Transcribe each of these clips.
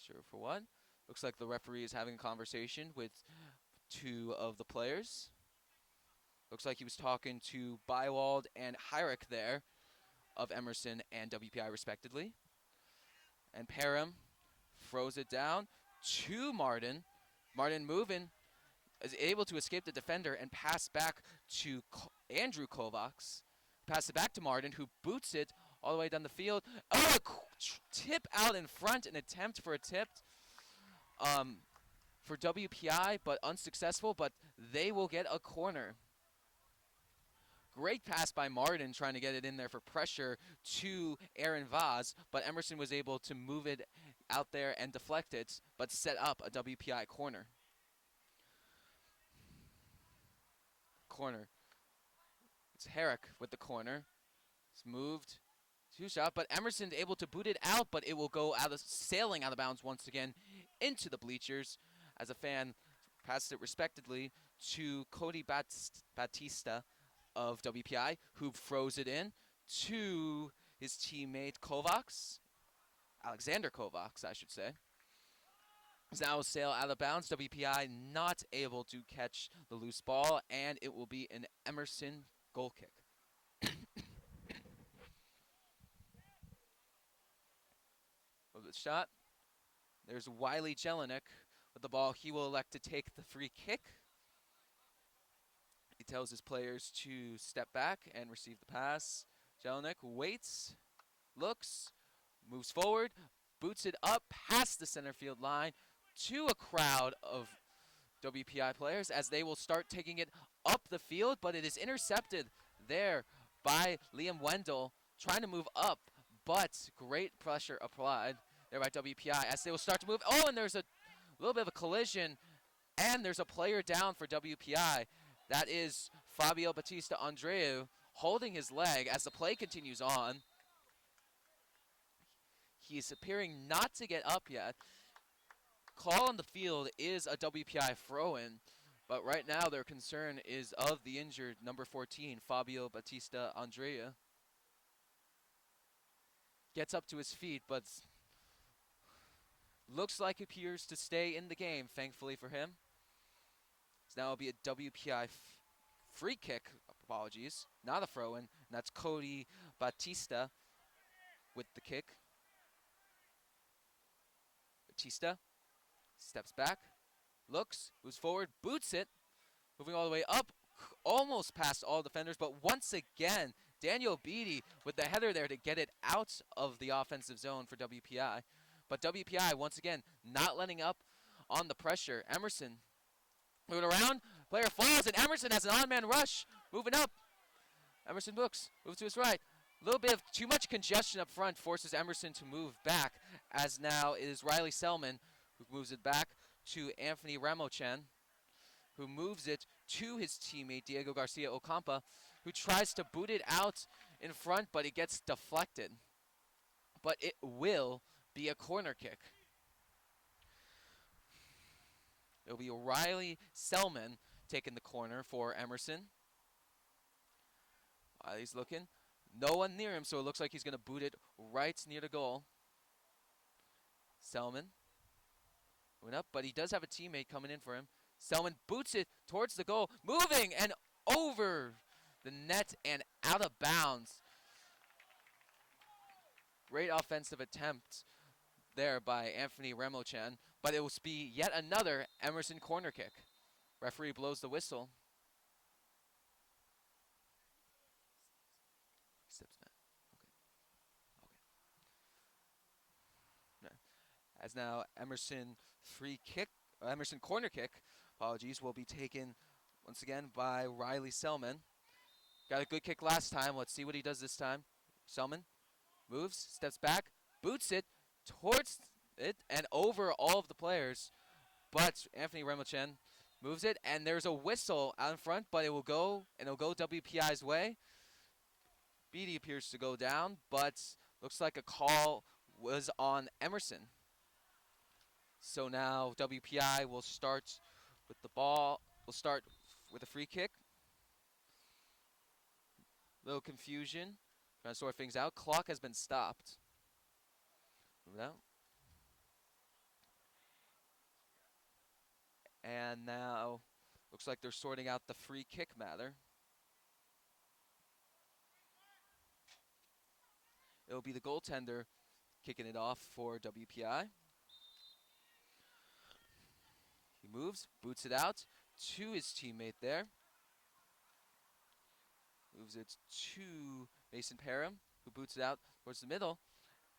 sure for what. Looks like the referee is having a conversation with two of the players. Looks like he was talking to Bywald and Hyrick there of Emerson and WPI respectively. And Parham throws it down to Martin. Martin moving, is able to escape the defender and pass back to Andrew Kovacs. Pass it back to Martin, who boots it all the way down the field. Oh, tip out in front, an attempt for a tip for WPI, but unsuccessful, but they will get a corner. Great pass by Martin, trying to get it in there for pressure to Aaron Vaz, but Emerson was able to move it out there and deflect it, but set up a WPI corner. Corner. It's Herrick with the corner. It's moved. Two shot, but Emerson's able to boot it out, but it will go sailing out of bounds once again into the bleachers as a fan passes it respectively to Cody Batista of WPI, who throws it in to his teammate Kovacs. Alexander Kovacs, I should say. Is now sail out of bounds. WPI not able to catch the loose ball, and it will be an Emerson goal kick. Of the shot. There's Wiley Jelinek with the ball. He will elect to take the free kick. He tells his players to step back and receive the pass. Jelinek waits, looks, moves forward, boots it up past the center field line to a crowd of WPI players as they will start taking it up the field, but it is intercepted there by Liam Wendell, trying to move up, but great pressure applied there by WPI as they will start to move. Oh, and there's a little bit of a collision, and there's a player down for WPI. That is Fabio Batista Andreu holding his leg as the play continues on. He's appearing not to get up yet. Call on the field is a WPI throw-in, but right now their concern is of the injured number 14, Fabio Batista Andreu. Gets up to his feet, but looks like appears to stay in the game, thankfully for him. So now it'll be a WPI free kick, apologies, not a throw-in, and that's Cody Batista with the kick. Batista steps back, looks, moves forward, boots it, moving all the way up, almost past all defenders, but once again, Daniel Beatty with the header there to get it out of the offensive zone for WPI. But WPI, once again, not letting up on the pressure. Emerson moving around, player falls, and Emerson has an on-man rush, moving up. Emerson moves to his right. A little bit of too much congestion up front forces Emerson to move back, as now it is Riley Selman who moves it back to Anthony Ramochan, who moves it to his teammate Diego Garcia Ocampa, who tries to boot it out in front, but it gets deflected. But it will be a corner kick. It'll be Riley Selman taking the corner for Emerson. He's looking. No one near him, so it looks like he's going to boot it right near the goal. Selman went up, but he does have a teammate coming in for him. Selman boots it towards the goal, moving and over the net and out of bounds. Great offensive attempt there by Anthony Ramochan, but it will be yet another Emerson corner kick. Referee blows the whistle. Steps back. Okay. As now Emerson corner kick, apologies, will be taken once again by Riley Selman. Got a good kick last time. Let's see what he does this time. Selman moves, steps back, boots it towards it and over all of the players. But Anthony Ramochan moves it, and there's a whistle out in front, but it will go, and it'll go WPI's way. Beatty appears to go down, but looks like a call was on Emerson. So now WPI will start with the ball. We'll start with a free kick. Little confusion. Trying to sort things out. Clock has been stopped. Move it out. And now looks like they're sorting out the free kick matter. It'll be the goaltender kicking it off for WPI. He moves, boots it out to his teammate there. Moves it to Mason Parham, who boots it out towards the middle.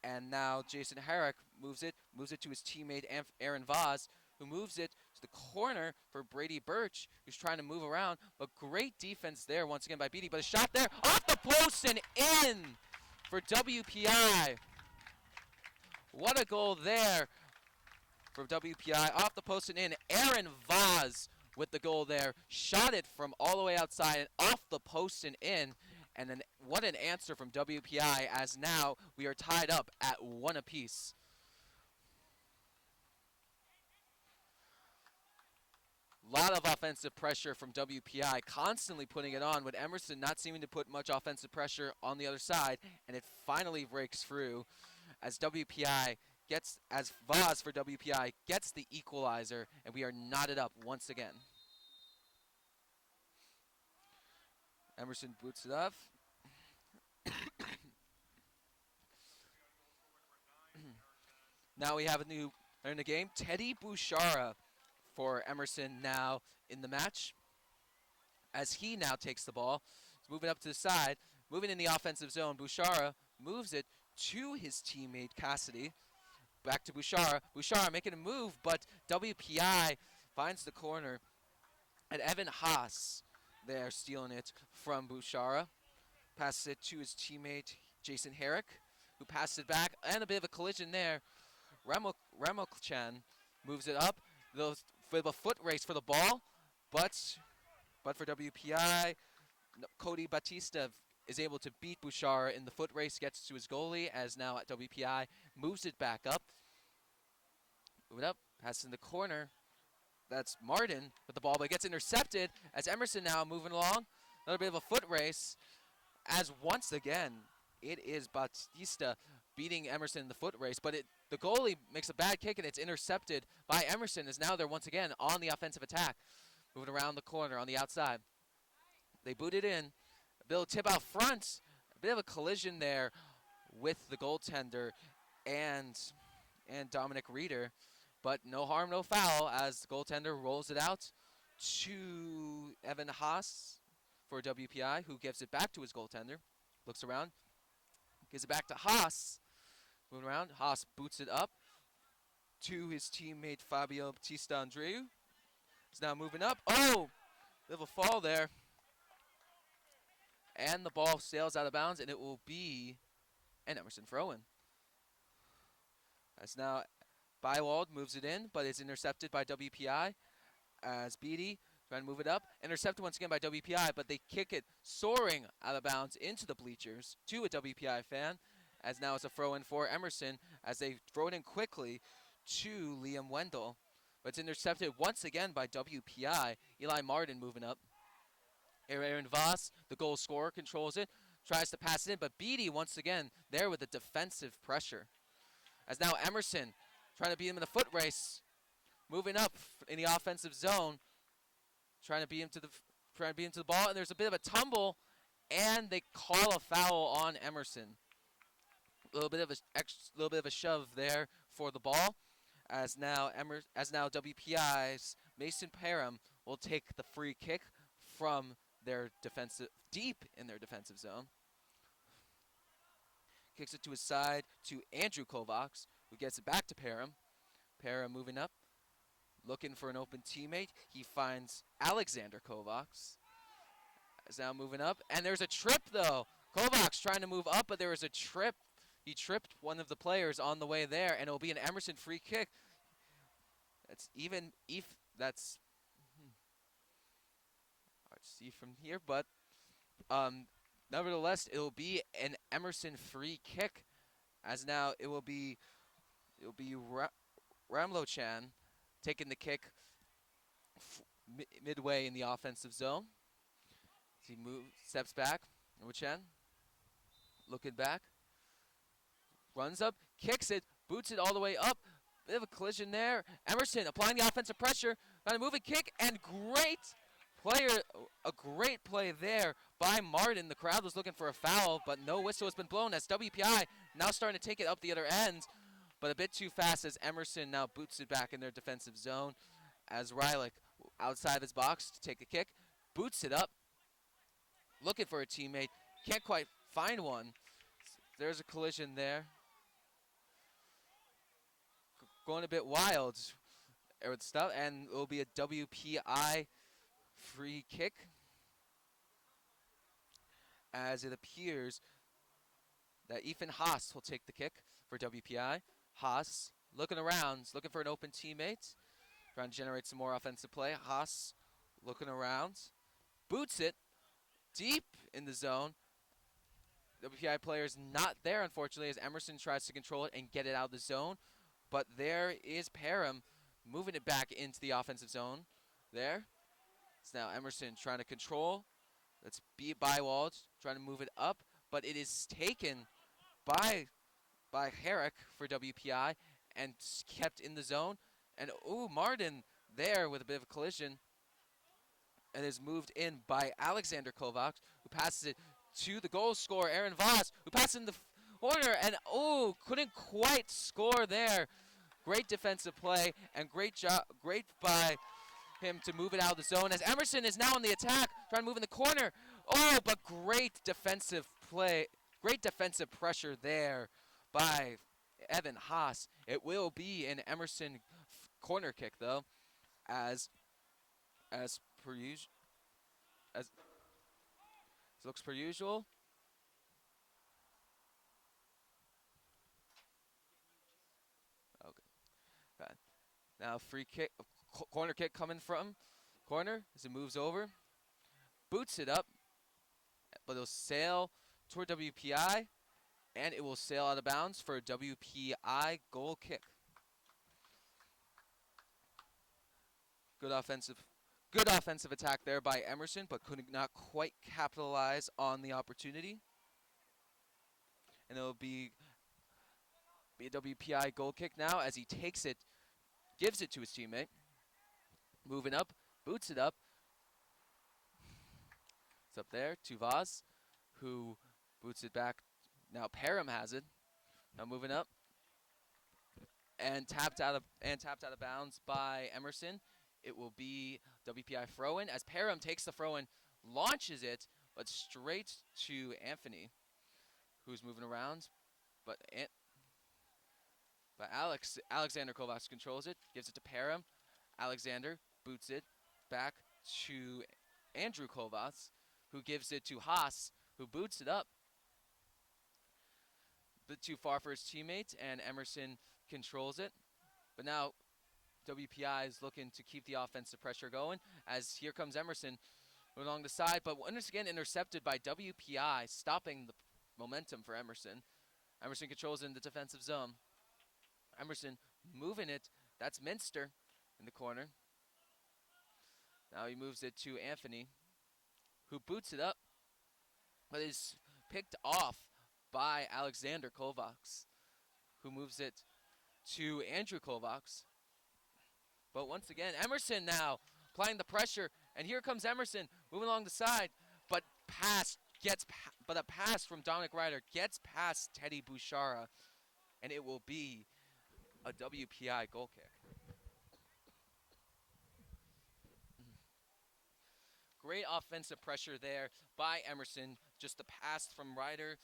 And now Jason Herrick moves it to his teammate Aaron Vaz, who moves it to the corner for Brady Birch, who's trying to move around. But great defense there once again by Beatty. But a shot there off the post and in for WPI. What a goal there for WPI. Off the post and in. Aaron Vaz with the goal there. Shot it from all the way outside and off the post and in. And then what an answer from WPI, as now we are tied up at 1 apiece. A lot of offensive pressure from WPI, constantly putting it on, with Emerson not seeming to put much offensive pressure on the other side, and it finally breaks through as WPI gets, as Vaz for WPI gets the equalizer, and we are knotted up once again. Emerson boots it up. Now we have a new player in the game, Teddy Bouchara for Emerson now in the match, as he now takes the ball. He's moving up to the side, moving in the offensive zone. Bouchara moves it to his teammate Cassidy. Back to Bouchara. Bouchara making a move, but WPI finds the corner. And Evan Haas there stealing it from Bouchara. Passes it to his teammate Jason Herrick, who passes it back, and a bit of a collision there. Chen moves it up. With a foot race for the ball, but for WPI, Cody Batista is able to beat Bouchara in the foot race, gets to his goalie, as now at WPI moves it back up. Move it up, passes in the corner. That's Martin with the ball, but it gets intercepted as Emerson now moving along. Another bit of a foot race, as once again it is Batista beating Emerson in the foot race, but the goalie makes a bad kick and it's intercepted by Emerson, as now they're once again on the offensive attack. Moving around the corner on the outside. They boot it in. A bit of tip out front. A bit of a collision there with the goaltender and Dominic Reeder. But no harm, no foul, as the goaltender rolls it out to Evan Haas for WPI, who gives it back to his goaltender. Looks around. Gives it back to Haas. Moving around. Haas boots it up to his teammate Fabio Batista Andreu. He's now moving up. Oh! Bit of a fall there. And the ball sails out of bounds, and it will be an Emerson throw-in. As now Bywald moves it in, but it's intercepted by WPI as Beatty trying to move it up. Intercepted once again by WPI, but they kick it soaring out of bounds into the bleachers to a WPI fan, as now it's a throw-in for Emerson as they throw it in quickly to Liam Wendell. But it's intercepted once again by WPI. Eli Martin moving up. Aaron Voss, the goal scorer, controls it, tries to pass it in, but Beatty once again there with the defensive pressure. As now Emerson trying to beat him in the foot race, moving up in the offensive zone, trying to beat him to the ball, and there's a bit of a tumble, and they call a foul on Emerson. A little bit of a shove there for the ball, as now WPI's Mason Parham will take the free kick from their deep in their defensive zone. Kicks it to his side to Andrew Kovacs, who gets it back to Parham. Parham moving up, looking for an open teammate. He finds Alexander Kovacs. Is now moving up, and there's a trip though. Kovacs trying to move up, but there was a trip. He tripped one of the players on the way there, and it'll be an Emerson free kick. That's even if that's hard to see from here, but nevertheless, it'll be an Emerson free kick, as now it will be Ramlo Chan taking the kick midway in the offensive zone. He steps back. Ramlo Chan looking back. Runs up, kicks it, boots it all the way up. Bit of a collision there. Emerson applying the offensive pressure. trying to move a kick, and a great play there by Martin. The crowd was looking for a foul, but no whistle has been blown as WPI now starting to take it up the other end, but a bit too fast as Emerson now boots it back in their defensive zone as Rylick outside his box to take a kick, boots it up, looking for a teammate, can't quite find one. There's a collision there. Going a bit wild with stuff, and it will be a WPI free kick as it appears that Ethan Haas will take the kick for WPI. Haas looking around, looking for an open teammate, trying to generate some more offensive play. Haas looking around, boots it deep in the zone. WPI player's not there, unfortunately, as Emerson tries to control it and get it out of the zone. But there is Parham moving it back into the offensive zone. There. It's now Emerson trying to control. That's beat by Wald, trying to move it up. But it is taken by Herrick for WPI and kept in the zone. And, ooh, Martin there with a bit of a collision. And is moved in by Alexander Kovacs, who passes it to the goal scorer, Aaron Voss, who passes in the corner, and oh, couldn't quite score there. Great defensive play, and great by him to move it out of the zone, as Emerson is now on the attack, trying to move in the corner. Oh, but great defensive play, great defensive pressure there by Evan Haas. It will be an Emerson corner kick, though, as per usual. As looks per usual. Okay. Bad. Now free kick, corner kick coming from corner as it moves over. Boots it up, but it'll sail toward WPI, and it will sail out of bounds for a WPI goal kick. Good offensive attack there by Emerson, but could not quite capitalize on the opportunity. And it'll be a WPI goal kick now as he takes it, gives it to his teammate. Moving up, boots it up. It's up there to Vaz, who boots it back. Now Parham has it. Now moving up. And tapped out of bounds by Emerson. It will be WPI throw-in as Parham takes the throw-in, launches it, but straight to Anthony, who's moving around. But Alexander Kovacs controls it, gives it to Parham. Alexander boots it back to Andrew Kovacs, who gives it to Haas, who boots it up. A bit too far for his teammate, and Emerson controls it. But now WPI is looking to keep the offensive pressure going, as here comes Emerson along the side, but once again intercepted by WPI, stopping the momentum for Emerson. Emerson controls in the defensive zone. Emerson moving it. That's Minster in the corner. Now he moves it to Anthony, who boots it up, but is picked off by Alexander Kovacs, who moves it to Andrew Kovacs. But once again, Emerson now applying the pressure, and here comes Emerson moving along the side, but a pass from Dominic Ryder gets past Teddy Bouchara, and it will be a WPI goal kick. Great offensive pressure there by Emerson. Just the pass from Ryder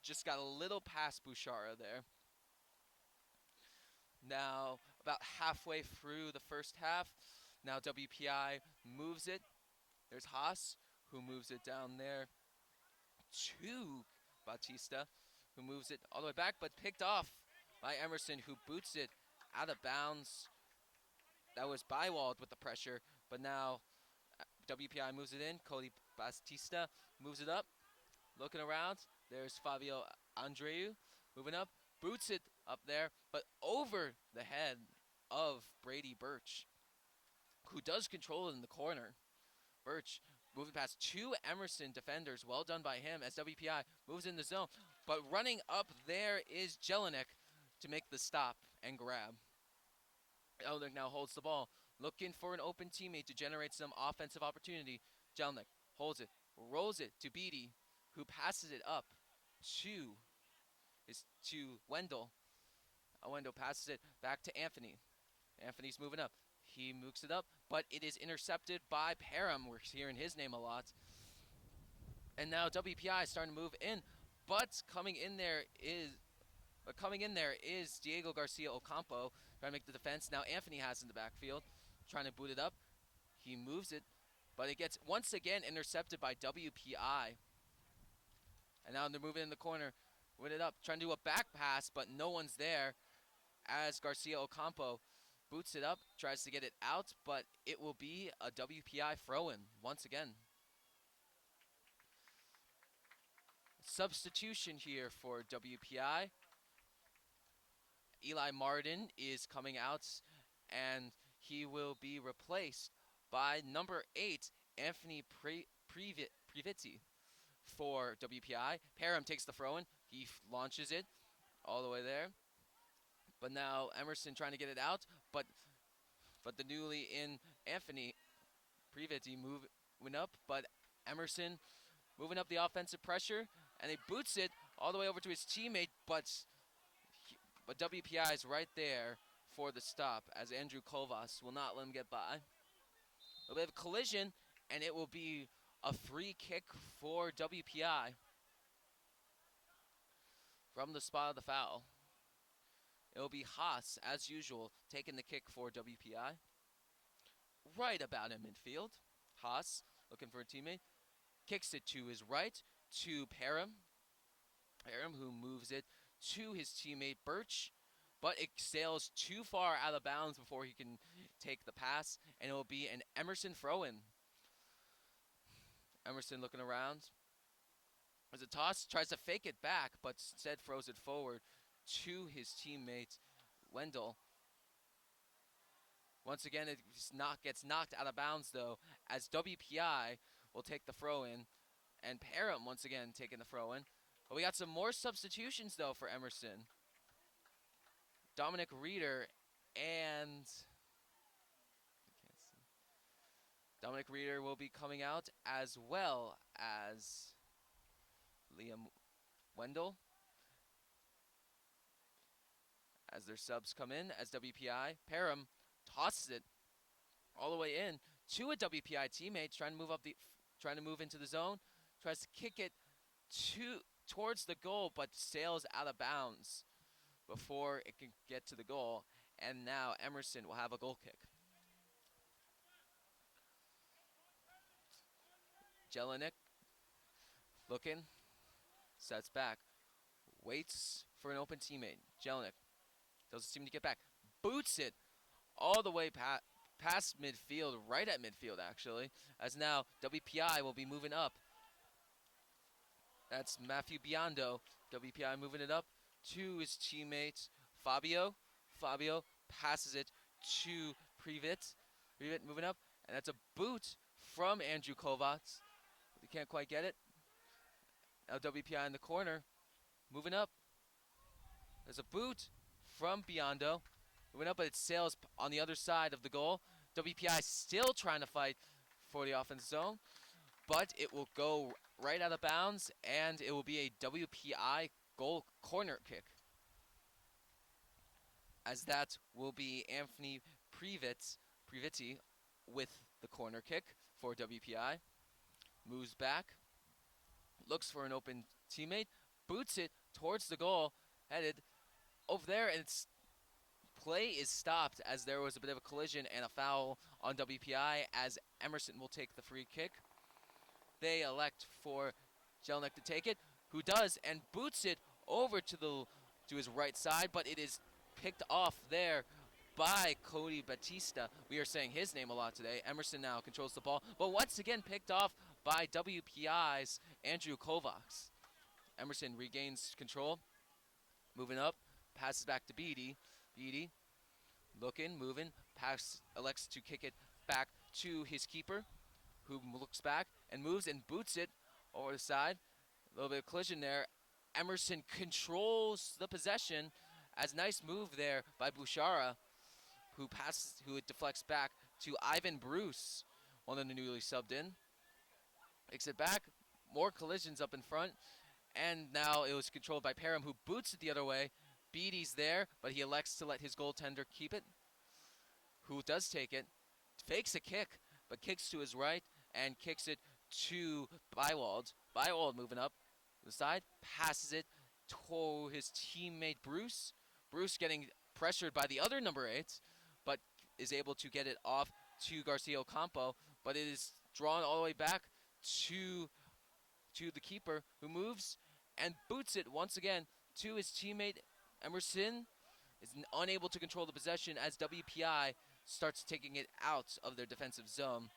just got a little past Bouchara there. Now, about halfway through the first half, now WPI moves it. There's Haas, who moves it down there to Batista, who moves it all the way back, but picked off by Emerson, who boots it out of bounds. That was Bywald with the pressure, but now WPI moves it in. Cody Batista moves it up, looking around. There's Fabio Andreu moving up, boots it up there, but over the head of Brady Birch, who does control it in the corner. Birch moving past two Emerson defenders. Well done by him as WPI moves in the zone. But running up there is Jelinek to make the stop and grab. Jelinek now holds the ball, looking for an open teammate to generate some offensive opportunity. Jelnik holds it, rolls it to Beatty, who passes it up to Wendell. Wendell passes it back to Anthony. Anthony's moving up. He mooks it up, but it is intercepted by Parham. We're hearing his name a lot. And now WPI is starting to move in, but coming in there is Diego Garcia Ocampo trying to make the defense. Now Anthony has in the backfield, trying to boot it up. He moves it, but it gets once again intercepted by WPI. And now they're moving in the corner, win it up, trying to do a back pass, but no one's there as Garcia Ocampo boots it up, tries to get it out, but it will be a WPI throw-in once again. Substitution here for WPI. Eli Martin is coming out, and he will be replaced by number 8, Anthony Priviti for WPI. Parham takes the throw-in. He launches it all the way there. But now Emerson trying to get it out, but the newly in Anthony Priviti moving up, but Emerson moving up the offensive pressure, and he boots it all the way over to his teammate, but WPI is right there for the stop, as Andrew Kovas will not let him get by. We have a collision, and it will be a free kick for WPI from the spot of the foul. It will be Haas, as usual, taking the kick for WPI. Right about in midfield. Haas looking for a teammate. Kicks it to his right to Parham. Parham, who moves it to his teammate Birch, but it sails too far out of bounds before he can take the pass, and it will be an Emerson throw-in. Emerson looking around. As a toss, tries to fake it back, but instead throws it forward to his teammate Wendell. Once again, it gets knocked out of bounds, though, as WPI will take the throw-in, and Parham once again taking the throw-in. But we got some more substitutions, though, for Emerson. Dominic Reeder and Dominic Reeder will be coming out, as well as Liam Wendell, as their subs come in, as WPI. Parham tosses it all the way in to a WPI teammate, trying to move into the zone, tries to kick it towards the goal, but sails out of bounds before it can get to the goal. And now Emerson will have a goal kick. Jelinek looking, sets back, waits for an open teammate. Jelinek doesn't seem to get back, boots it all the way past midfield, right at midfield actually, as now WPI will be moving up. That's Matthew Biondo. WPI moving it up to his teammate Fabio. Fabio passes it to Privit. Privit moving up, and that's a boot from Andrew Kovats. He can't quite get it. Now WPI in the corner, moving up. There's a boot from Biondo. Moving up, but it sails on the other side of the goal. WPI still trying to fight for the offensive zone, but it will go right out of bounds, and it will be a WPI goal corner kick, as that will be Anthony Priviti with the corner kick for WPI. Moves back, looks for an open teammate, boots it towards the goal, headed over there, and play is stopped as there was a bit of a collision and a foul on WPI, as Emerson will take the free kick. They elect for Jelinek to take it, who does, and boots it over to his right side, but it is picked off there by Cody Batista. We are saying his name a lot today. Emerson now controls the ball, but once again picked off by WPI's Andrew Kovacs. Emerson regains control, moving up, passes back to Beatty. Beatty looking, moving, elects to kick it back to his keeper, who looks back and moves and boots it over the side. A little bit of collision there. Emerson controls the possession, as nice move there by Bouchara, who deflects back to Ivan Bruce, one of the newly subbed in. Takes it back, more collisions up in front, and now it was controlled by Parham, who boots it the other way. Beatty's there, but he elects to let his goaltender keep it, who does take it, fakes a kick, but kicks to his right and kicks it to Bywald. Bywald moving up the side, passes it to his teammate Bruce. Bruce getting pressured by the other number 8, but is able to get it off to Garcia Ocampo, but it is drawn all the way back to the keeper, who moves and boots it once again to his teammate Emerson. Is unable to control the possession as WPI starts taking it out of their defensive zone.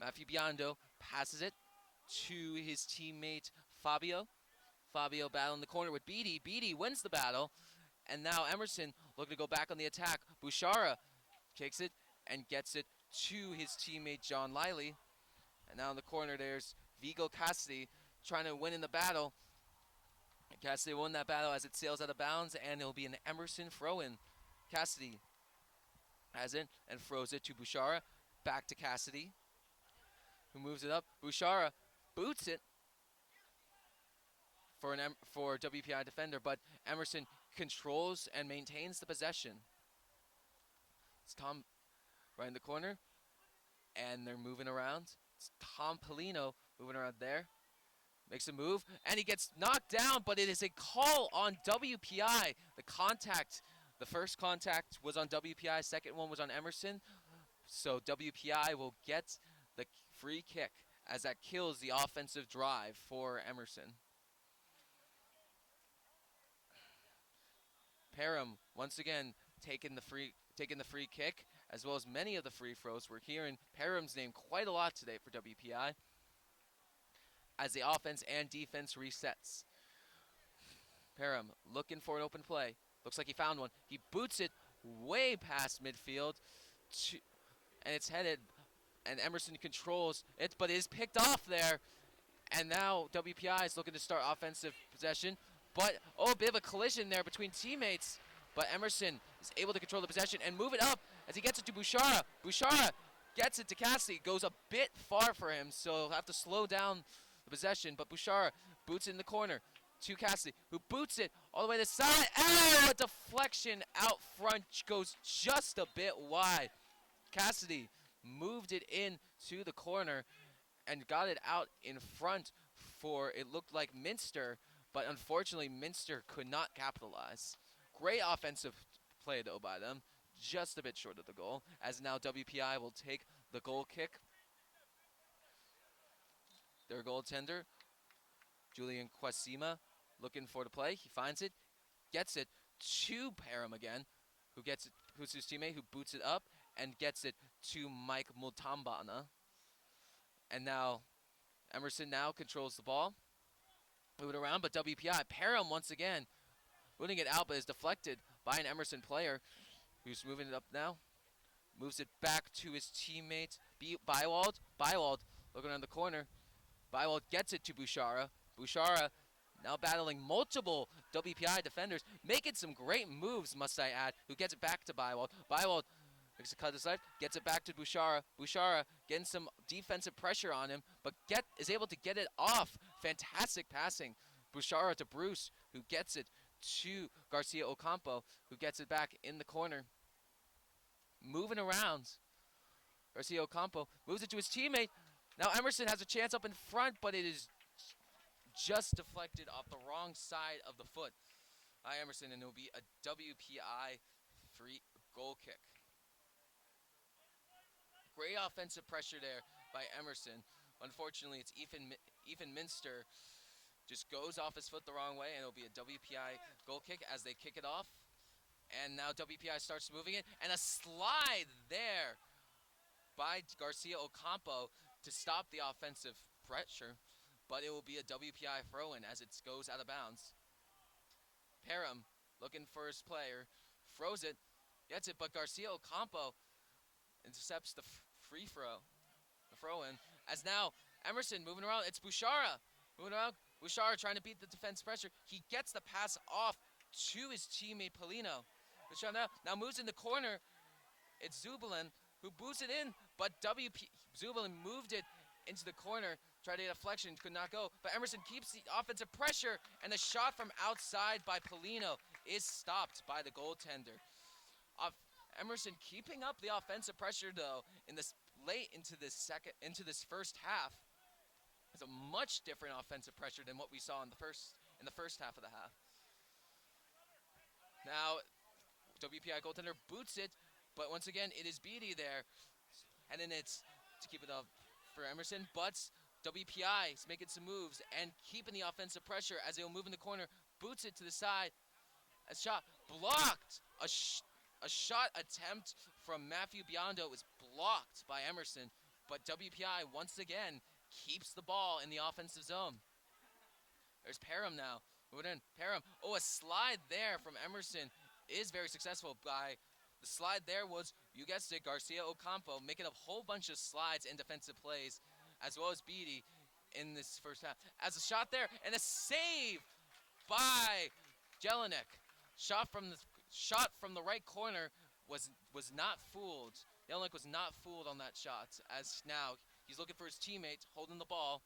Matthew Biondo passes it to his teammate Fabio. Fabio battling the corner with Beatty. Beatty wins the battle. And now Emerson looking to go back on the attack. Bouchara kicks it and gets it to his teammate John Lively. And now in the corner there's Vigo Cassidy trying to win in the battle. Cassidy won that battle as it sails out of bounds, and it'll be an Emerson throw-in. Cassidy has it and throws it to Bouchara. Back to Cassidy, who moves it up. Bouchara boots it for WPI defender, but Emerson controls and maintains the possession. It's Tom right in the corner, and they're moving around. It's Tom Polino moving around there. Makes a move, and he gets knocked down, but it is a call on WPI. The first contact was on WPI, second one was on Emerson. So WPI will get the free kick as that kills the offensive drive for Emerson. Parham once again taking the free kick, as well as many of the free throws. We're hearing Parham's name quite a lot today for WPI, as the offense and defense resets. Parham looking for an open play. Looks like he found one. He boots it way past midfield, and it's headed, and Emerson controls it, but it is picked off there. And now WPI is looking to start offensive possession, but a bit of a collision there between teammates. But Emerson is able to control the possession and move it up as he gets it to Bouchara. Bouchara gets it to Cassidy. Goes a bit far for him, so he'll have to slow down the possession, but Bouchara boots it in the corner to Cassidy, who boots it all the way to the side. Oh, a deflection out front, goes just a bit wide. Cassidy moved it in to the corner and got it out in front for, it looked like Minster, but unfortunately Minster could not capitalize. Great offensive play though by them, just a bit short of the goal, as now WPI will take the goal kick. Their goaltender, Julian Quasima, looking for the play. He finds it, gets it to Parham again, who's his teammate, who boots it up and gets it to Mike Mutambana. And now Emerson now controls the ball. Move it around, but WPI, Parham once again, moving it out, but is deflected by an Emerson player, who's moving it up now. Moves it back to his teammate, Bywald. Bywald looking around the corner. Bywald gets it to Bouchara. Bouchara now battling multiple WPI defenders, making some great moves, must I add, who gets it back to Bywald. Bywald makes a cut aside, gets it back to Bouchara. Bouchara getting some defensive pressure on him, but is able to get it off. Fantastic passing. Bouchara to Bruce, who gets it to Garcia Ocampo, who gets it back in the corner. Moving around. Garcia Ocampo moves it to his teammate. Now Emerson has a chance up in front, but it is just deflected off the wrong side of the foot by Emerson, and it will be a WPI free goal kick. Great offensive pressure there by Emerson. Unfortunately, it's Ethan Minster just goes off his foot the wrong way, and it'll be a WPI goal kick as they kick it off. And now WPI starts moving it, and a slide there by Garcia Ocampo to stop the offensive pressure, but it will be a WPI throw-in as it goes out of bounds. Parham looking for his player, throws it, gets it, but Garcia Ocampo intercepts the free throw, the throw-in, as now Emerson moving around. It's Bouchara moving around. Bouchara trying to beat the defense pressure. He gets the pass off to his teammate Polino. Bouchara now moves in the corner, It's Zubalin who boosts it in, but Zubalin moved it into the corner, tried to get a flexion, could not go. But Emerson keeps the offensive pressure, and the shot from outside by Polino is stopped by the goaltender. Emerson keeping up the offensive pressure though in this late into this first half. It's a much different offensive pressure than what we saw in the first half of the half. Now, WPI goaltender boots it, but once again, it is Beatty there. And then it's to keep it up for Emerson, but WPI is making some moves and keeping the offensive pressure as they'll move in the corner, boots it to the side. A shot blocked. A shot attempt from Matthew Biondo was blocked by Emerson, but WPI once again keeps the ball in the offensive zone. There's Parham now. Moving in. Parham. Oh, a slide there from Emerson is very successful. The slide there was, you guessed it, Garcia Ocampo making a whole bunch of slides and defensive plays, as well as Beatty in this first half. As a shot there, and a save by Jelinek. Shot from the right corner was not fooled. Jelinek was not fooled on that shot, as now he's looking for his teammate, holding the ball.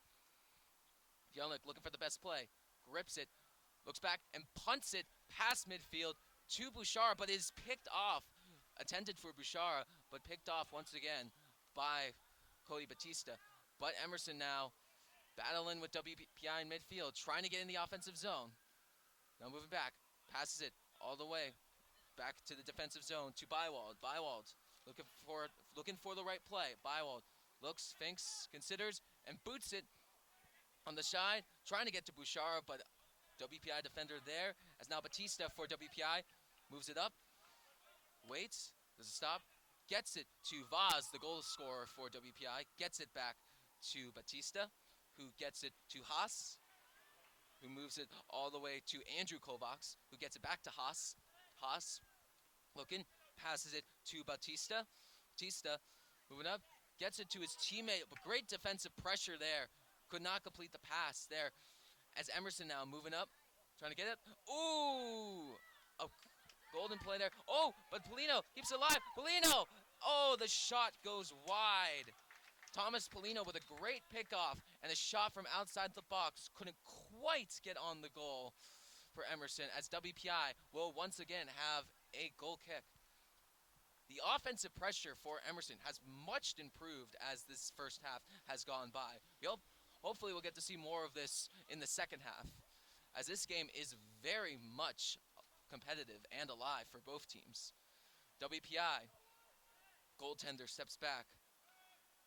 Jelinek looking for the best play. Grips it, looks back, and punts it past midfield to Bouchard, but is picked off. Attended for Bouchard, but picked off once again by Cody Batista. But Emerson now battling with WPI in midfield, trying to get in the offensive zone. Now moving back, passes it all the way back to the defensive zone to Bywald. Bywald looking for the right play. Bywald looks, thinks, considers, and boots it on the side, trying to get to Bouchard, but WPI defender there, as now Batista for WPI moves it up, waits, does it stop, gets it to Vaz, the goal scorer for WPI, gets it back to Batista, who gets it to Haas, who moves it all the way to Andrew Kovacs, who gets it back to Haas. Haas looking, passes it to Batista. Batista moving up, gets it to his teammate, but great defensive pressure there. Could not complete the pass there. As Emerson now moving up, trying to get it. Ooh! A golden play there. Oh, but Polino keeps it alive. Polino! Oh, the shot goes wide. Thomas Polino with a great pickoff and a shot from outside the box. Couldn't quite get on the goal for Emerson, as WPI will once again have a goal kick. The offensive pressure for Emerson has much improved as this first half has gone by. Hopefully we'll get to see more of this in the second half, as this game is very much competitive and alive for both teams. WPI, goaltender steps back.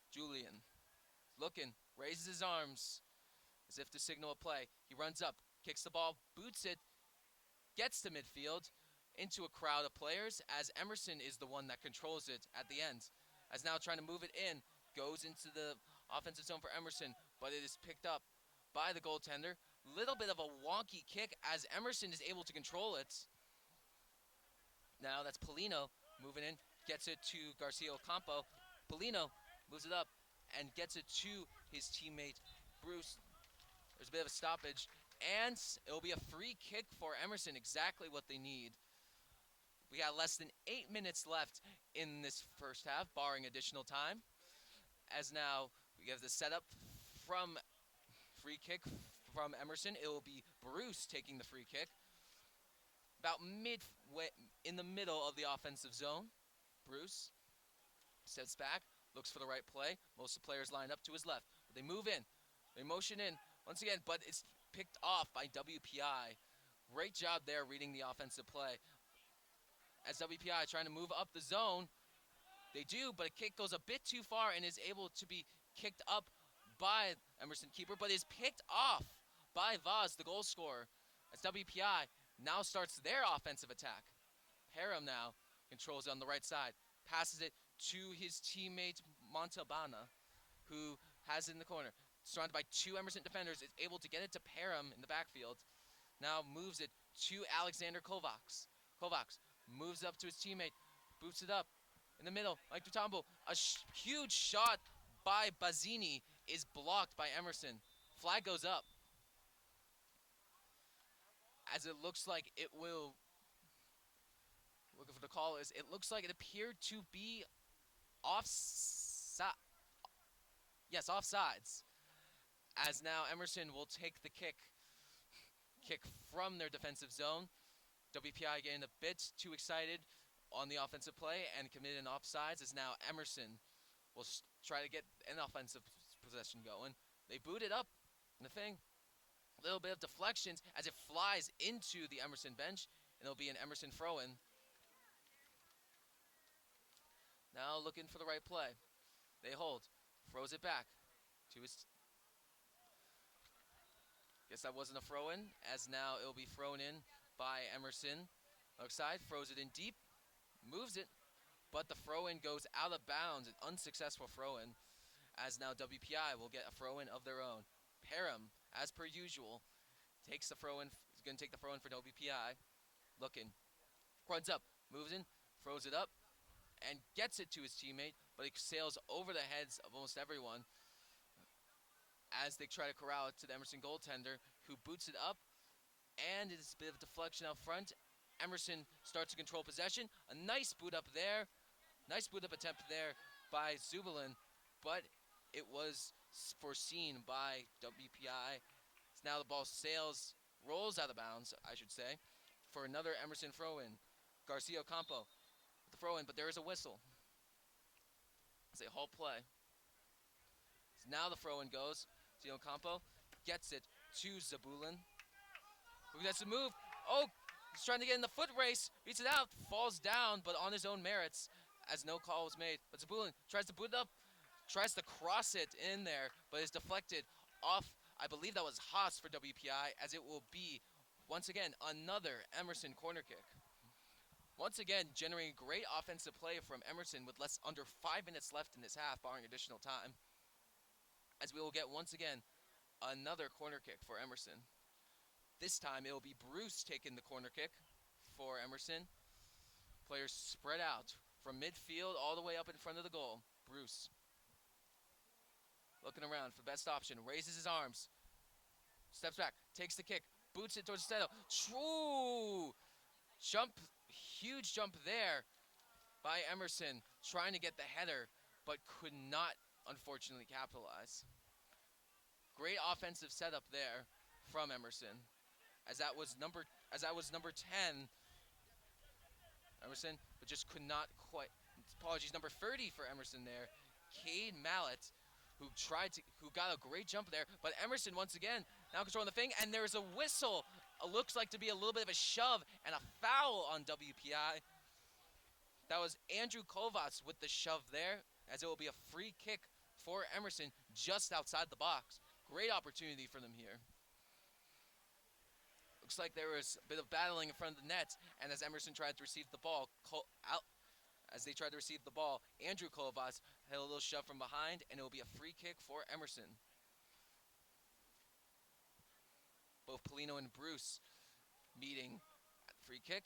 Julian, looking, raises his arms as if to signal a play. He runs up, kicks the ball, boots it, gets to midfield into a crowd of players, as Emerson is the one that controls it at the end. As now trying to move it in, goes into the offensive zone for Emerson, but it is picked up by the goaltender. Little bit of a wonky kick as Emerson is able to control it. Now that's Polino moving in, gets it to Garcia Ocampo. Polino moves it up and gets it to his teammate Bruce. There's a bit of a stoppage, and it'll be a free kick for Emerson, exactly what they need. We got less than 8 minutes left in this first half, barring additional time. As now we have the setup from free kick from Emerson. It will be Bruce taking the free kick. About midway in the middle of the offensive zone. Bruce steps back, looks for the right play. Most of the players line up to his left. But they move in. They motion in once again, but it's picked off by WPI. Great job there reading the offensive play. As WPI trying to move up the zone, they do, but a kick goes a bit too far and is able to be kicked up by Emerson keeper, but is picked off by Vaz, the goal scorer, as WPI now starts their offensive attack. Parham now controls it on the right side, passes it to his teammate Montalbana, who has it in the corner. Surrounded by two Emerson defenders, is able to get it to Parham in the backfield. Now moves it to Alexander Kovacs. Kovacs moves up to his teammate, boots it up. In the middle, Mike Dutambo, a huge shot by Bazzini is blocked by Emerson. Flag goes up. As it looks like it will Looking for the call is, it looks like it appeared to be offside. Yes, offsides. As now Emerson will take the kick from their defensive zone. WPI getting a bit too excited on the offensive play and committed an offsides, as now Emerson will try to get an offensive possession going. They boot it up, and the thing, a little bit of deflections as it flies into the Emerson bench, and it'll be an Emerson throw-in. Now looking for the right play. They hold, throws it back to his. Guess that wasn't a throw-in, as now it'll be thrown in by Emerson. Outside, throws it in deep, moves it, but the throw-in goes out of bounds, an unsuccessful throw-in, as now WPI will get a throw-in of their own. Parham, as per usual, takes the throw-in, is going to take the throw-in for WPI. Looking, runs up, moves in, throws it up, and gets it to his teammate, but he sails over the heads of almost everyone as they try to corral it to the Emerson goaltender, who boots it up, and it's a bit of deflection out front. Emerson starts to control possession. A nice boot up there. Nice boot up attempt there by Zubelin, but it was foreseen by WPI. So now the ball rolls out of bounds, I should say, for another Emerson throw-in. Garcia Campo with the throw-in, but there is a whistle. It's a halt play. So now the throw-in goes. Garcia Campo gets it to Zubelin, who gets the move. Oh, he's trying to get in the foot race, beats it out, falls down, but on his own merits, as no call was made. But Zubelin tries to boot it up, tries to cross it in there, but is deflected off. I believe that was Haas for WPI, as it will be, once again, another Emerson corner kick. Once again, generating great offensive play from Emerson with under 5 minutes left in this half, barring additional time, as we will get, once again, another corner kick for Emerson. This time, it will be Bruce taking the corner kick for Emerson. Players spread out from midfield all the way up in front of the goal. Bruce, looking around for the best option, raises his arms, steps back, takes the kick, boots it towards Steto. True! Jump, huge jump there by Emerson, trying to get the header, but could not, unfortunately, capitalize. Great offensive setup there from Emerson, as that was number 10, Emerson, but just could not quite. Apologies, number 30 for Emerson there, Cade Mallet, who got a great jump there, but Emerson once again now controlling the thing, and there's a whistle. It looks like to be a little bit of a shove and a foul on WPI. That was Andrew Kovacs with the shove there, as it will be a free kick for Emerson just outside the box. Great opportunity for them here. Looks like there was a bit of battling in front of the net, and as Emerson tried to receive the ball, Andrew Kovacs had a little shove from behind, and it will be a free kick for Emerson. Both Polino and Bruce meeting at the free kick,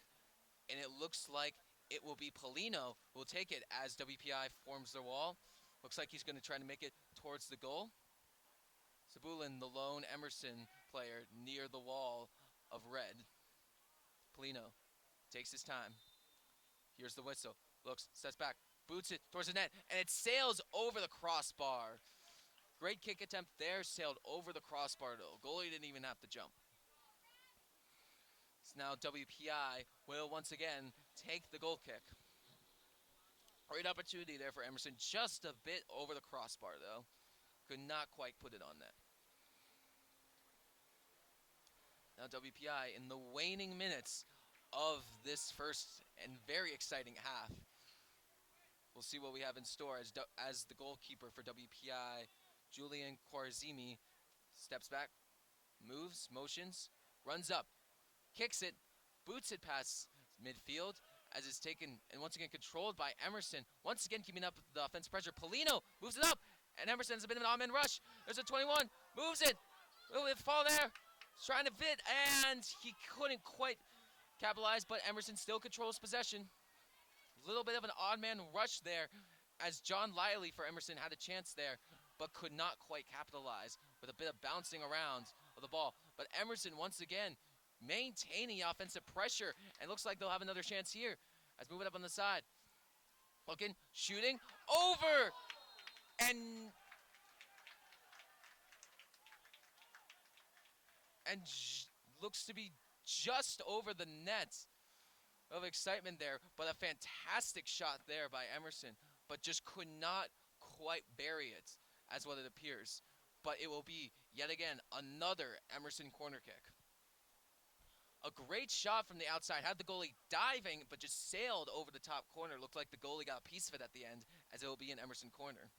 and it looks like it will be Polino who will take it as WPI forms their wall. Looks like he's going to try to make it towards the goal. Zubelin, the lone Emerson player, near the wall of red. Polino takes his time. Here's the whistle. Looks, steps back, boots it towards the net, and it sails over the crossbar. Great kick attempt there, sailed over the crossbar though. Goalie didn't even have to jump. So now WPI will once again take the goal kick. Great opportunity there for Emerson, just a bit over the crossbar though. Could not quite put it on net. Now WPI in the waning minutes of this first and very exciting half. We'll see what we have in store as the goalkeeper for WPI, Julian Quarzimi, steps back, moves, motions, runs up, kicks it, boots it past midfield, as it's taken and once again controlled by Emerson. Once again keeping up the offensive pressure. Polino moves it up, and Emerson has a bit of an odd-man rush. There's a 21, moves it, will it fall there? He's trying to fit, and he couldn't quite capitalize, but Emerson still controls possession. A little bit of an odd-man rush there, as John Lively for Emerson had a chance there, but could not quite capitalize with a bit of bouncing around of the ball. But Emerson, once again, maintaining offensive pressure, and looks like they'll have another chance here Let's move it up on the side. Looking, shooting, over, and looks to be just over the net of excitement there, but a fantastic shot there by Emerson, but just could not quite bury it as what it appears. But it will be, yet again, another Emerson corner kick. A great shot from the outside, had the goalie diving, but just sailed over the top corner. Looked like the goalie got a piece of it at the end, as it will be an Emerson corner.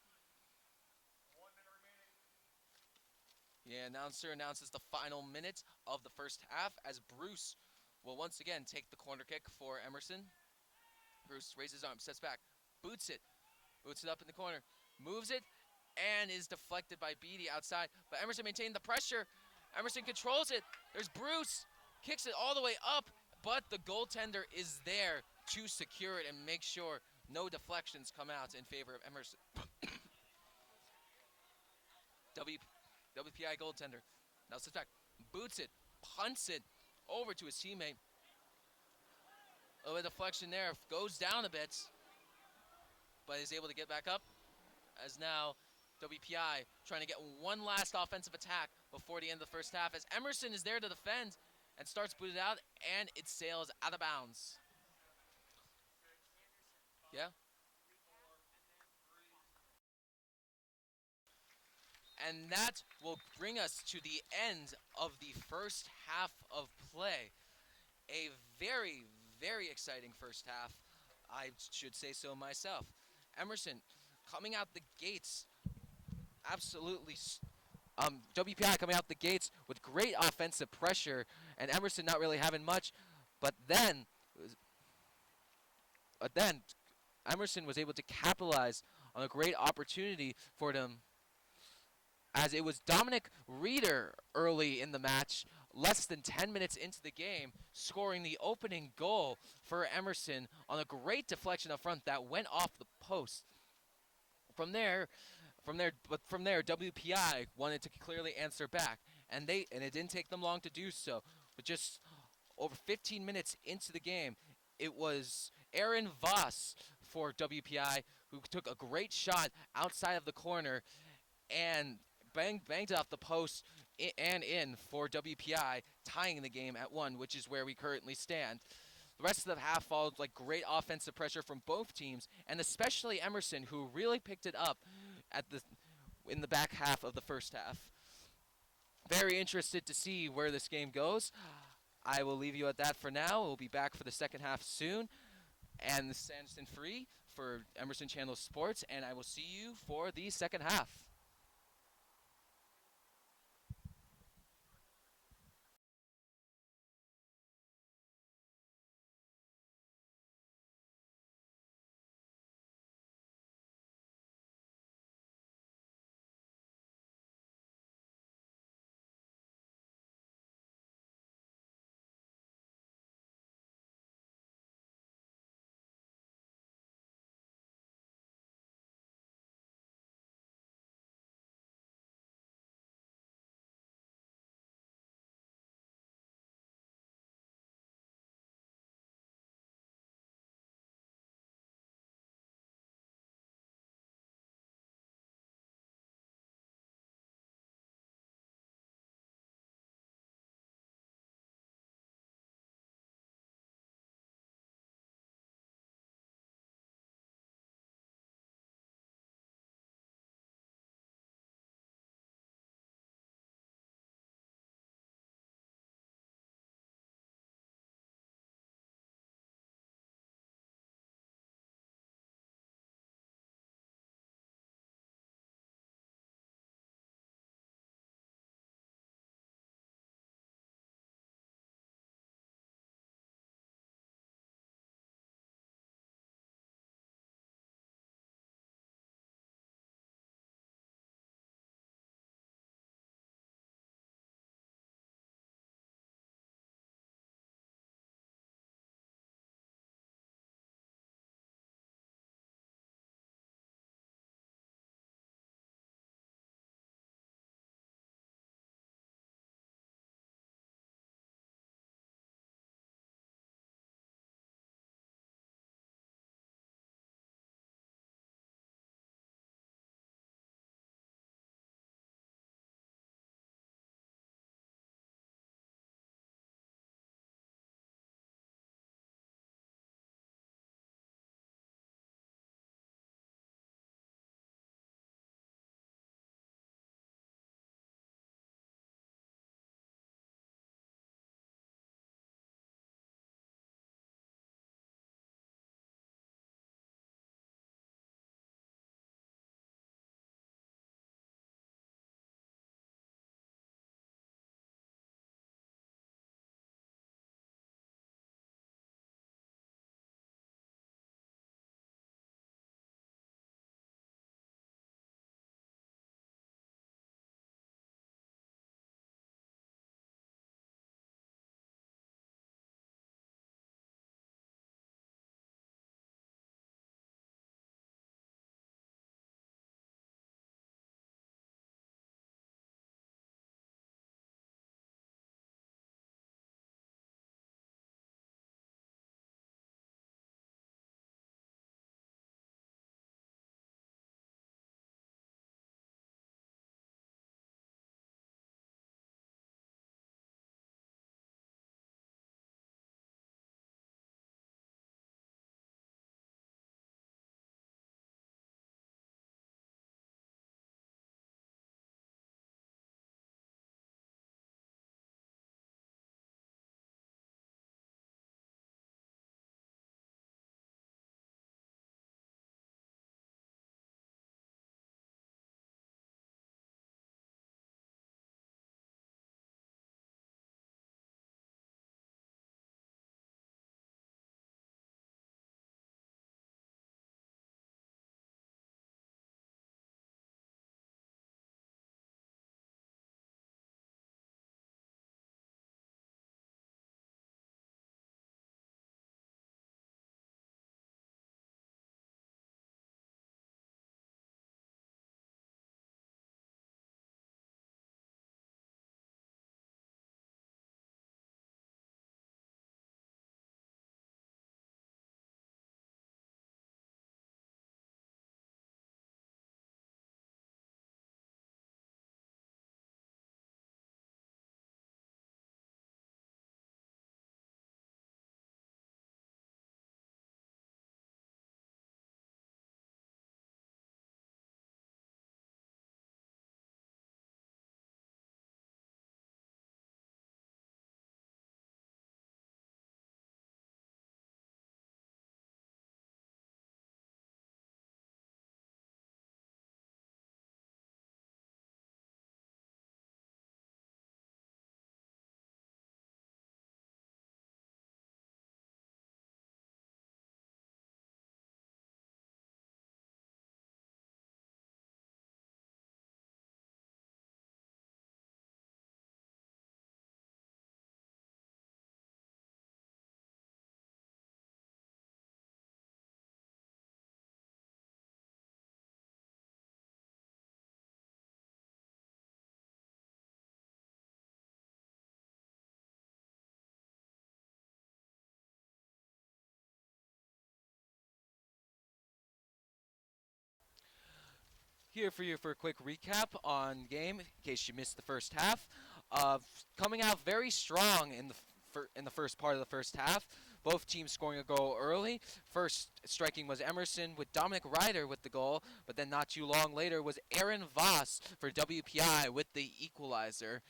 The announcer announces the final minute of the first half as Bruce will once again take the corner kick for Emerson. Bruce raises his arm, steps back, boots it up in the corner, moves it, and is deflected by Beatty outside. But Emerson maintained the pressure. Emerson controls it. There's Bruce, kicks it all the way up, but the goaltender is there to secure it and make sure no deflections come out in favor of Emerson. WPI goaltender now sits back, boots it, punts it over to his teammate. A little bit of deflection there, goes down a bit, but is able to get back up as now WPI trying to get one last offensive attack before the end of the first half as Emerson is there to defend and starts booted out, and it sails out of bounds. Yeah. And that will bring us to the end of the first half of play. A very, very exciting first half, I should say so myself. Emerson coming out the gates, absolutely, WPI coming out the gates with great offensive pressure, and Emerson not really having much, but then Emerson was able to capitalize on a great opportunity for them, as it was Dominic Reeder early in the match, less than 10 minutes into the game, scoring the opening goal for Emerson on a great deflection up front that went off the post. From there, WPI wanted to clearly answer back, and it didn't take them long to do so. But just over 15 minutes into the game, it was Aaron Voss for WPI who took a great shot outside of the corner and banged it off the post and in for WPI, tying the game at 1, which is where we currently stand. The rest of the half followed like great offensive pressure from both teams, and especially Emerson, who really picked it up in the back half of the first half. Very interested to see where this game goes. I will leave you at that for now. We'll be back for the second half soon. And this is Anderson Free for Emerson Channel Sports, and I will see you for the second half. Here for you for a quick recap on game, in case you missed the first half. Coming out very strong in the first part of the first half. Both teams scoring a goal early. First striking was Emerson with Dominic Ryder with the goal, but then not too long later was Aaron Voss for WPI with the equalizer.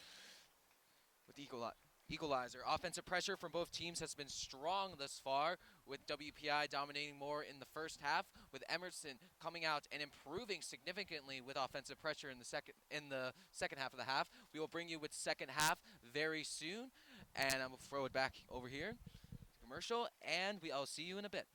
Equalizer. Offensive pressure from both teams has been strong thus far, with WPI dominating more in the first half, with Emerson coming out and improving significantly with offensive pressure in the second half of the half. We will bring you with second half very soon, and I'm gonna throw it back over here to commercial, and I'll see you in a bit.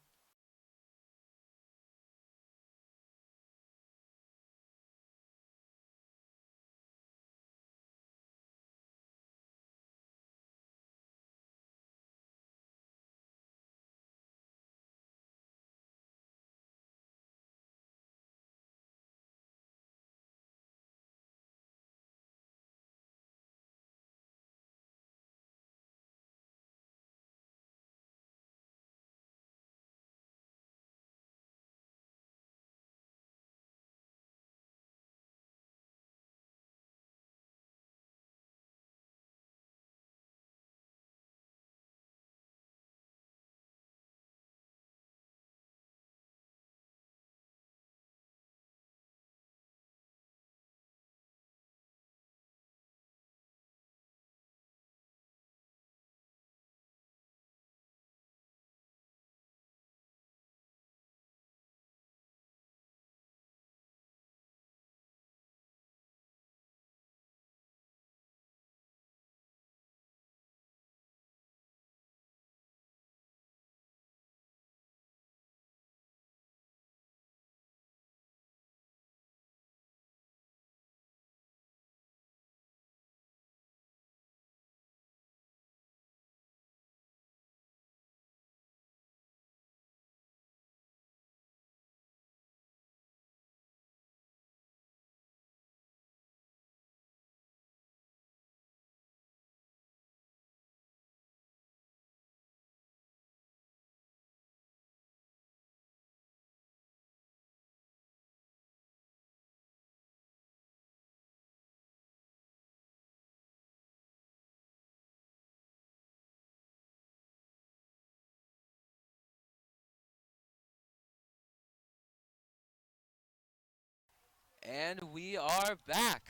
And we are back.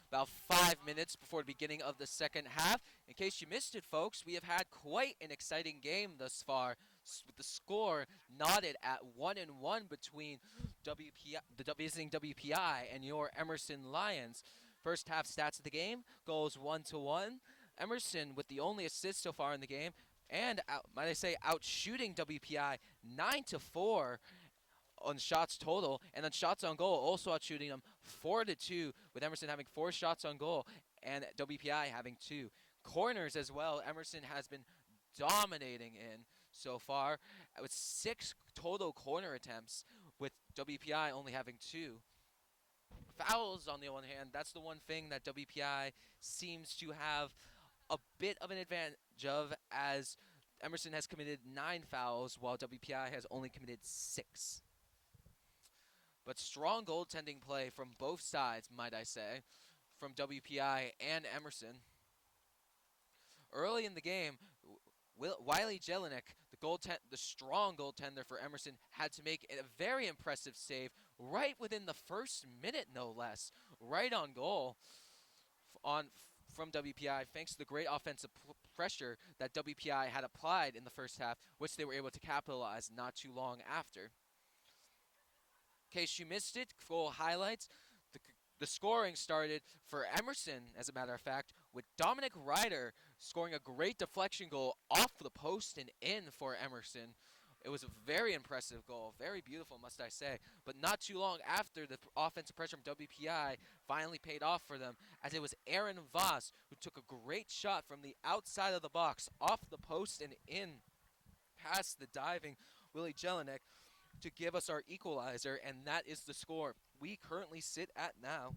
About 5 minutes before the beginning of the second half. In case you missed it, folks, we have had quite an exciting game thus far, with the score knotted at 1-1 between the visiting WPI and your Emerson Lions. First half stats of the game goes 1-1. Emerson with the only assist so far in the game, and might I say, out shooting WPI 9-4 on shots total, and then shots on goal also out shooting them 4-2, with Emerson having 4 shots on goal and WPI having 2. Corners as well, Emerson has been dominating in so far with 6 total corner attempts, with WPI only having 2. Fouls, on the one hand, that's the one thing that WPI seems to have a bit of an advantage of, as Emerson has committed 9 fouls while WPI has only committed 6. But strong goaltending play from both sides, might I say, from WPI and Emerson. Early in the game, Wiley Jelinek, the strong goaltender for Emerson, had to make a very impressive save right within the first minute, no less, right on goal from WPI, thanks to the great offensive pressure that WPI had applied in the first half, which they were able to capitalize not too long after. In case you missed it, full highlights. The scoring started for Emerson, as a matter of fact, with Dominic Ryder scoring a great deflection goal off the post and in for Emerson. It was a very impressive goal, very beautiful, must I say. But not too long after, the offensive pressure from WPI finally paid off for them, as it was Aaron Voss who took a great shot from the outside of the box, off the post and in, past the diving Willie Jelinek, to give us our equalizer, and that is the score we currently sit at now.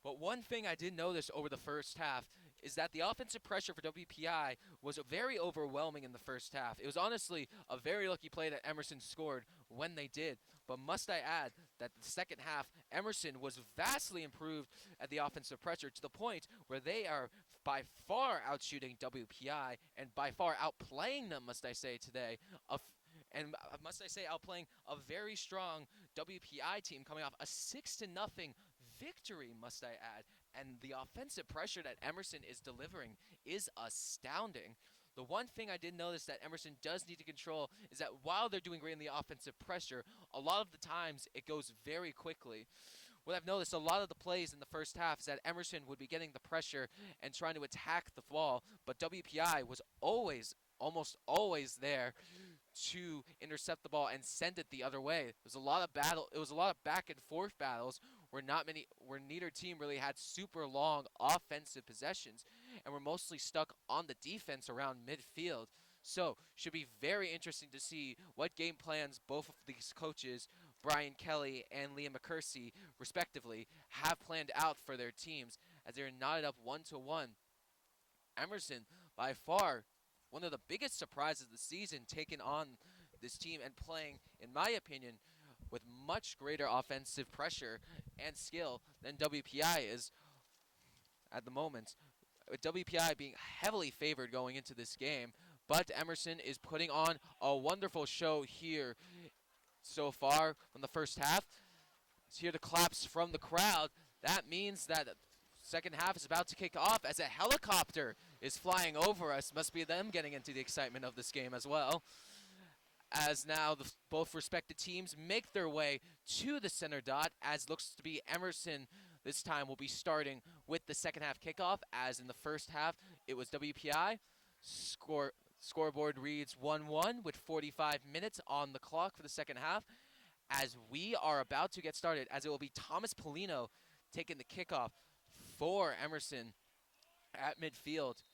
But one thing I did notice over the first half is that the offensive pressure for WPI was very overwhelming in the first half. It was honestly a very lucky play that Emerson scored when they did. But must I add that the second half, Emerson was vastly improved at the offensive pressure to the point where they are by far outshooting WPI and by far outplaying them, must I say, today. And must I say, outplaying a very strong WPI team coming off a 6-0 victory, must I add. And the offensive pressure that Emerson is delivering is astounding. The one thing I did notice that Emerson does need to control is that while they're doing great in the offensive pressure, a lot of the times it goes very quickly. What I've noticed, a lot of the plays in the first half is that Emerson would be getting the pressure and trying to attack the ball, but WPI was almost always there to intercept the ball and send it the other way. It was a lot of back and forth battles where neither team really had super long offensive possessions and were mostly stuck on the defense around midfield. So, should be very interesting to see what game plans both of these coaches, Brian Kelly and Liam McCursey, respectively, have planned out for their teams as they're knotted up 1-1. Emerson, by far, one of the biggest surprises of the season, taking on this team and playing, in my opinion, with much greater offensive pressure and skill than WPI is at the moment. With WPI being heavily favored going into this game, but Emerson is putting on a wonderful show here so far from the first half. Let's hear the claps from the crowd. That means that the second half is about to kick off as a helicopter is flying over us. Must be them getting into the excitement of this game as well. As now both respected teams make their way to the center dot, as looks to be Emerson this time will be starting with the second half kickoff, as in the first half it was WPI. Scoreboard reads 1-1 with 45 minutes on the clock for the second half. As we are about to get started, as it will be Thomas Polino taking the kickoff for Emerson at midfield.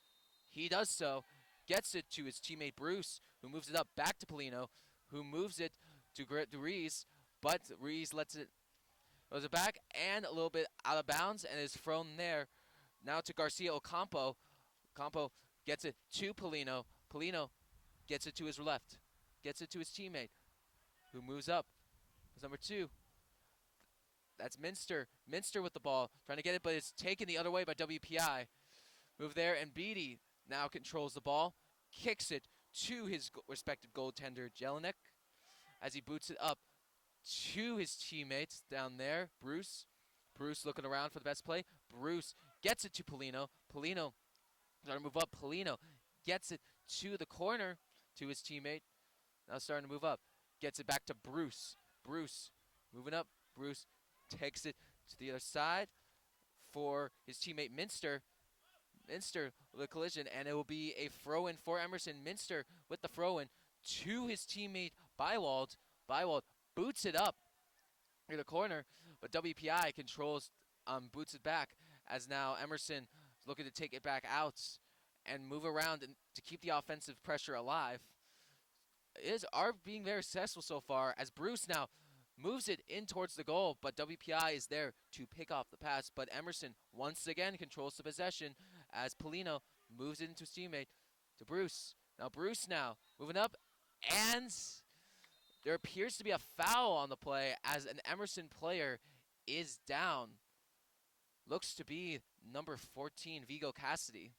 He does so, gets it to his teammate Bruce, who moves it up back to Polino, who moves it to Rees, but Rees lets it goes it back and a little bit out of bounds and is thrown there. Now to Garcia Ocampo. Ocampo gets it to Polino. Polino gets it to his left, gets it to his teammate, who moves up. It's number 2. That's Minster. Minster with the ball, trying to get it, but it's taken the other way by WPI. Move there, and Beatty now controls the ball, kicks it to his respected goaltender, Jelinek, as he boots it up to his teammates down there, Bruce. Bruce looking around for the best play. Bruce gets it to Polino. Polino starting to move up. Polino gets it to the corner to his teammate. Now starting to move up. Gets it back to Bruce. Bruce moving up. Bruce takes it to the other side for his teammate Minster. Minster with a collision, and it will be a throw-in for Emerson. Minster with the throw-in to his teammate Bywald. Bywald boots it up near the corner, but WPI controls, boots it back, as now Emerson is looking to take it back out and move around and to keep the offensive pressure alive. Are being very successful so far, as Bruce now moves it in towards the goal, but WPI is there to pick off the pass, but Emerson once again controls the possession as Polino moves it into his teammate to Bruce. Now Bruce moving up, and there appears to be a foul on the play as an Emerson player is down. Looks to be number 14, Vigo Cassidy.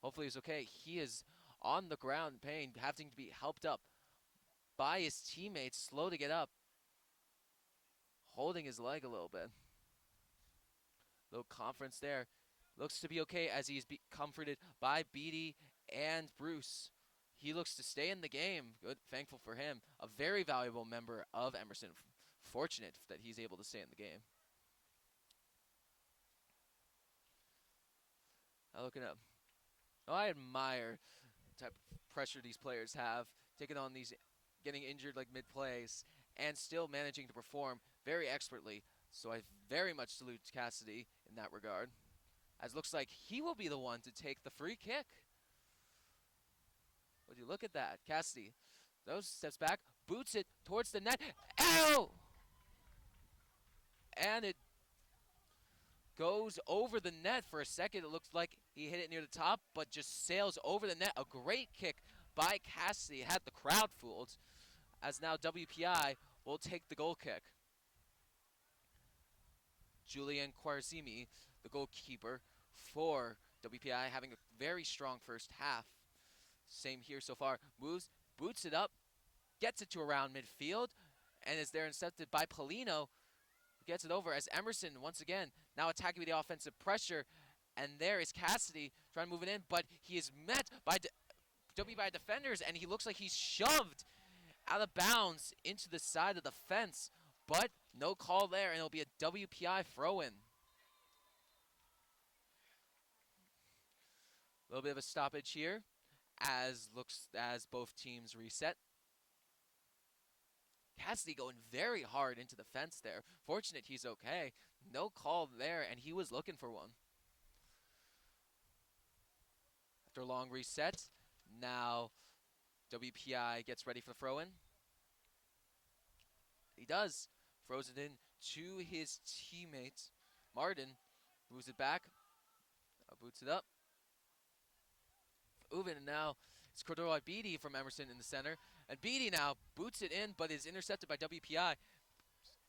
Hopefully he's okay. He is on the ground in pain, having to be helped up by his teammates, slow to get up, holding his leg a little bit. Little conference there. Looks to be okay as he's comforted by Beatty and Bruce. He looks to stay in the game. Good, thankful for him. A very valuable member of Emerson. Fortunate that he's able to stay in the game. Now looking up. Oh, I admire the type of pressure these players have, taking on these, getting injured like mid-plays, and still managing to perform very expertly. So I very much salute Cassidy in that regard. As looks like he will be the one to take the free kick. Would you look at that? Cassidy, those steps back, boots it towards the net. Ow! And it goes over the net. For a second, it looks like he hit it near the top, but just sails over the net. A great kick by Cassidy. Had the crowd fooled, as now WPI will take the goal kick. Julian Quarzimi, the goalkeeper for WPI, having a very strong first half. Same here so far. Moves, boots it up, gets it to around midfield, and is there intercepted by Polino, who gets it over as Emerson, once again, now attacking with the offensive pressure. And there is Cassidy trying to move it in, but he is met by WPI defenders, and he looks like he's shoved out of bounds into the side of the fence. But no call there, and it'll be a WPI throw-in. A little bit of a stoppage here, as both teams reset. Cassidy going very hard into the fence there. Fortunate he's okay. No call there, and he was looking for one. After a long reset, now WPI gets ready for the throw-in. He does. Throws it in to his teammate. Martin moves it back. Boots it up. Moving, and now it's Cordova Beatty from Emerson in the center. And Beatty now boots it in, but is intercepted by WPI.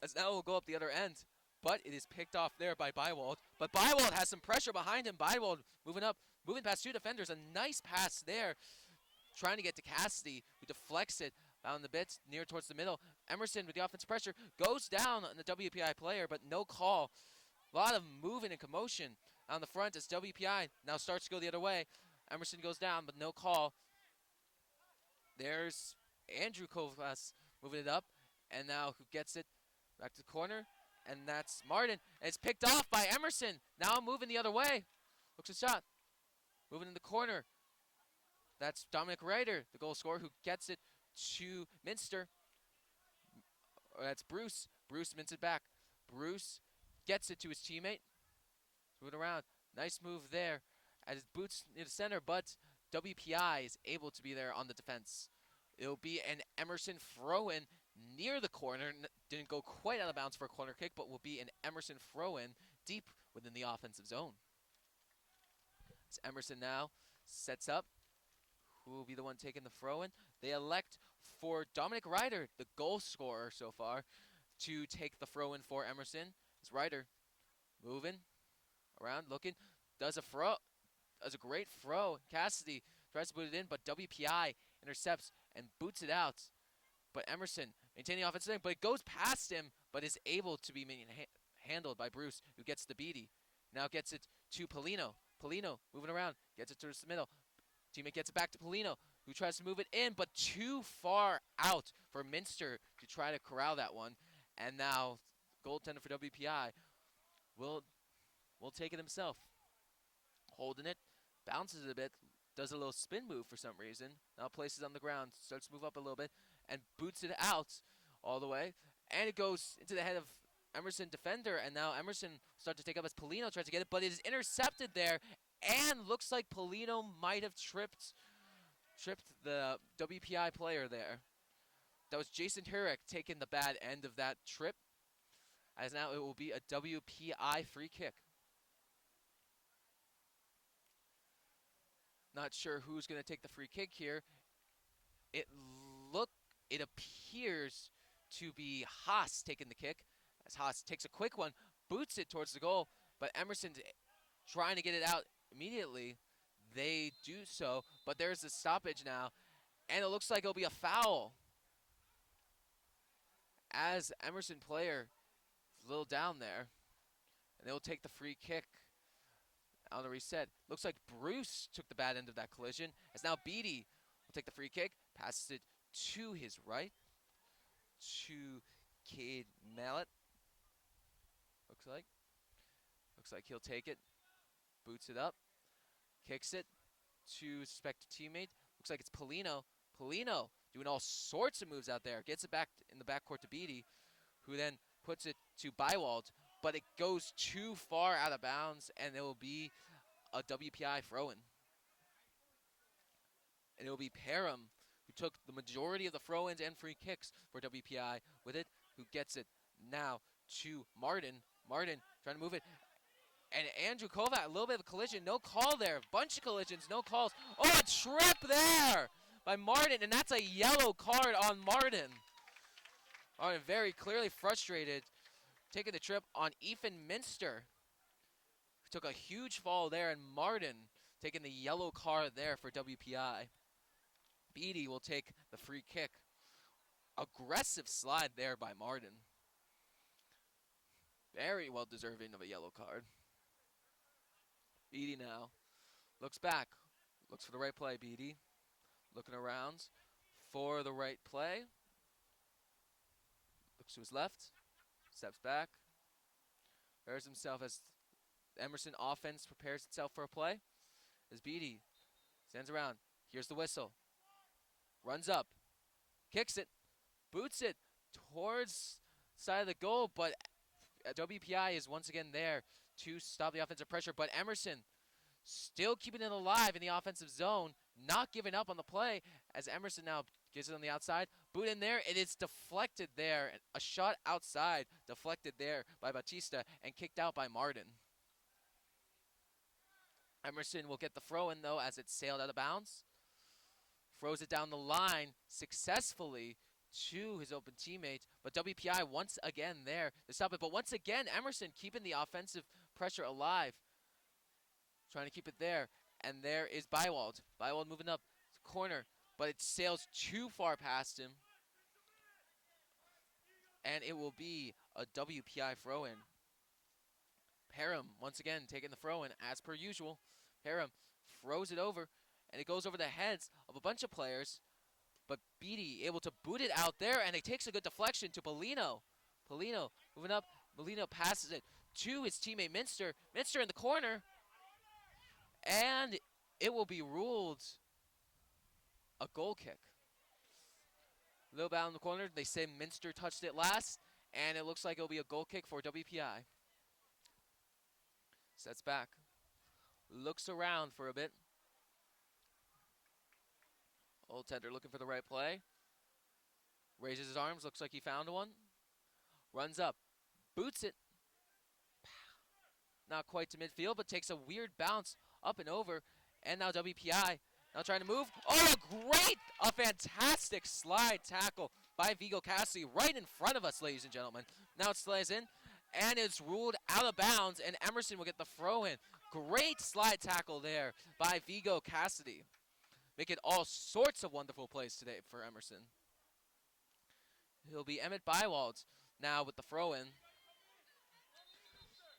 As now will go up the other end. But it is picked off there by Bywald. But Bywald has some pressure behind him. Bywald moving up, moving past two defenders. A nice pass there. Trying to get to Cassidy, who deflects it down the bits near towards the middle. Emerson with the offensive pressure goes down on the WPI player, but no call. A lot of movement and commotion on the front as WPI now starts to go the other way. Emerson goes down, but no call. There's Andrew Kovas moving it up, and now who gets it back to the corner, and that's Martin. And it's picked off by Emerson. Now moving the other way. Looks a shot. Moving in the corner. That's Dominic Ryder, the goal scorer, who gets it to Minster. That's Bruce. Bruce mints it back. Bruce gets it to his teammate. Moving around. Nice move there. As his boots near the center, but WPI is able to be there on the defense. It'll be an Emerson throw-in near the corner. Didn't go quite out of bounds for a corner kick, but will be an Emerson throw-in deep within the offensive zone. As Emerson now sets up. Who will be the one taking the throw-in? They elect for Dominic Ryder, the goal scorer so far, to take the throw-in for Emerson. It's Ryder moving around, looking, does a great throw. Cassidy tries to put it in, but WPI intercepts and boots it out. But Emerson maintaining offensive thing, but it goes past him, but is able to be handled by Bruce, who gets the beatie. Now gets it to Polino. Polino moving around, gets it towards the middle. Teammate gets it back to Polino, who tries to move it in, but too far out for Minster to try to corral that one. And now, goaltender for WPI will take it himself. Holding it, bounces it a bit, does a little spin move for some reason. Now places it on the ground, starts to move up a little bit, and boots it out all the way. And it goes into the head of Emerson defender, and now Emerson starts to take up as Polino tries to get it, but it is intercepted there. And looks like Polino might have tripped the WPI player there. That was Jason Turek taking the bad end of that trip. As now it will be a WPI free kick. Not sure who's going to take the free kick here. It appears to be Haas taking the kick. As Haas takes a quick one, boots it towards the goal, but Emerson's trying to get it out immediately. They do so, but there's a stoppage now, and it looks like it'll be a foul. As Emerson player is a little down there, and they'll take the free kick on the reset. Looks like Bruce took the bad end of that collision, as now Beatty will take the free kick, passes it to his right, to Cade Mallet. Looks like he'll take it, boots it up, kicks it to suspected teammate. Looks like it's Polino. Polino doing all sorts of moves out there. Gets it back in the backcourt to Beatty, who then puts it to Bywald, but it goes too far out of bounds, and it will be a WPI throw-in. And it will be Parham, who took the majority of the throw-ins and free kicks for WPI with it, who gets it now to Martin. Martin trying to move it. And Andrew Kovac, a little bit of a collision. No call there. Bunch of collisions, no calls. Oh, a trip there by Martin, and that's a yellow card on Martin. Martin very clearly frustrated, taking the trip on Ethan Minster. Took a huge fall there, and Martin taking the yellow card there for WPI. Beatty will take the free kick. Aggressive slide there by Martin. Very well deserving of a yellow card. Beatty now looks back, looks for the right play. Beatty looking around for the right play. Looks to his left, steps back, prepares himself as the Emerson offense prepares itself for a play. As Beatty stands around, here's the whistle, runs up, kicks it, boots it towards the side of the goal, but WPI is once again there to stop the offensive pressure, but Emerson still keeping it alive in the offensive zone, not giving up on the play, as Emerson now gives it on the outside. Boot in there, it is deflected there. A shot outside, deflected there by Batista and kicked out by Martin. Emerson will get the throw in though as it sailed out of bounds. Throws it down the line successfully to his open teammate, but WPI once again there to stop it. But once again, Emerson keeping the offensive pressure alive, trying to keep it there. And there is Bywald. Bywald moving up corner, but it sails too far past him. And it will be a WPI throw-in. Parham once again taking the throw-in as per usual. Parham throws it over, and it goes over the heads of a bunch of players. But Beatty able to boot it out there, and it takes a good deflection to Polino. Polino moving up. Polino passes it to his teammate Minster. Minster in the corner. And it will be ruled a goal kick. A little bit out in the corner. They say Minster touched it last, and it looks like it'll be a goal kick for WPI. Sets back. Looks around for a bit. Old Tender looking for the right play. Raises his arms, looks like he found one. Runs up, boots it. Not quite to midfield, but takes a weird bounce up and over. And now WPI now trying to move. Oh, a fantastic slide tackle by Vigo Cassidy right in front of us, ladies and gentlemen. Now it slides in, and it's ruled out of bounds, and Emerson will get the throw in. Great slide tackle there by Vigo Cassidy. Making all sorts of wonderful plays today for Emerson. He'll be Emmett Bywald now with the throw-in.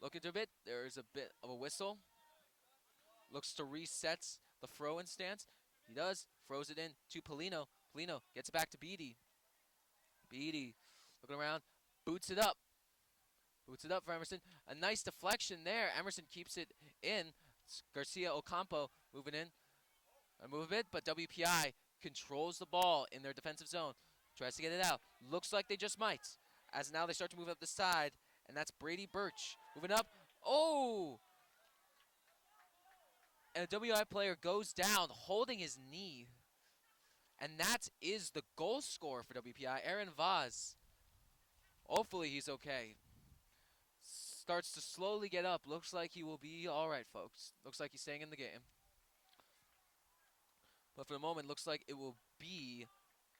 Looking to a bit. There's a bit of a whistle. Looks to reset the throw-in stance. He does. Throws it in to Polino. Polino gets it back to Beatty. Beatty looking around. Boots it up. Boots it up for Emerson. A nice deflection there. Emerson keeps it in. Garcia Ocampo moving in. A move a bit, but WPI controls the ball in their defensive zone. Tries to get it out. Looks like they just might. As now they start to move up the side, and that's Brady Birch. Moving up. Oh! And a WPI player goes down, holding his knee. And that is the goal scorer for WPI, Aaron Vaz. Hopefully he's okay. Starts to slowly get up. Looks like he will be all right, folks. Looks like he's staying in the game. But for the moment, looks like it will be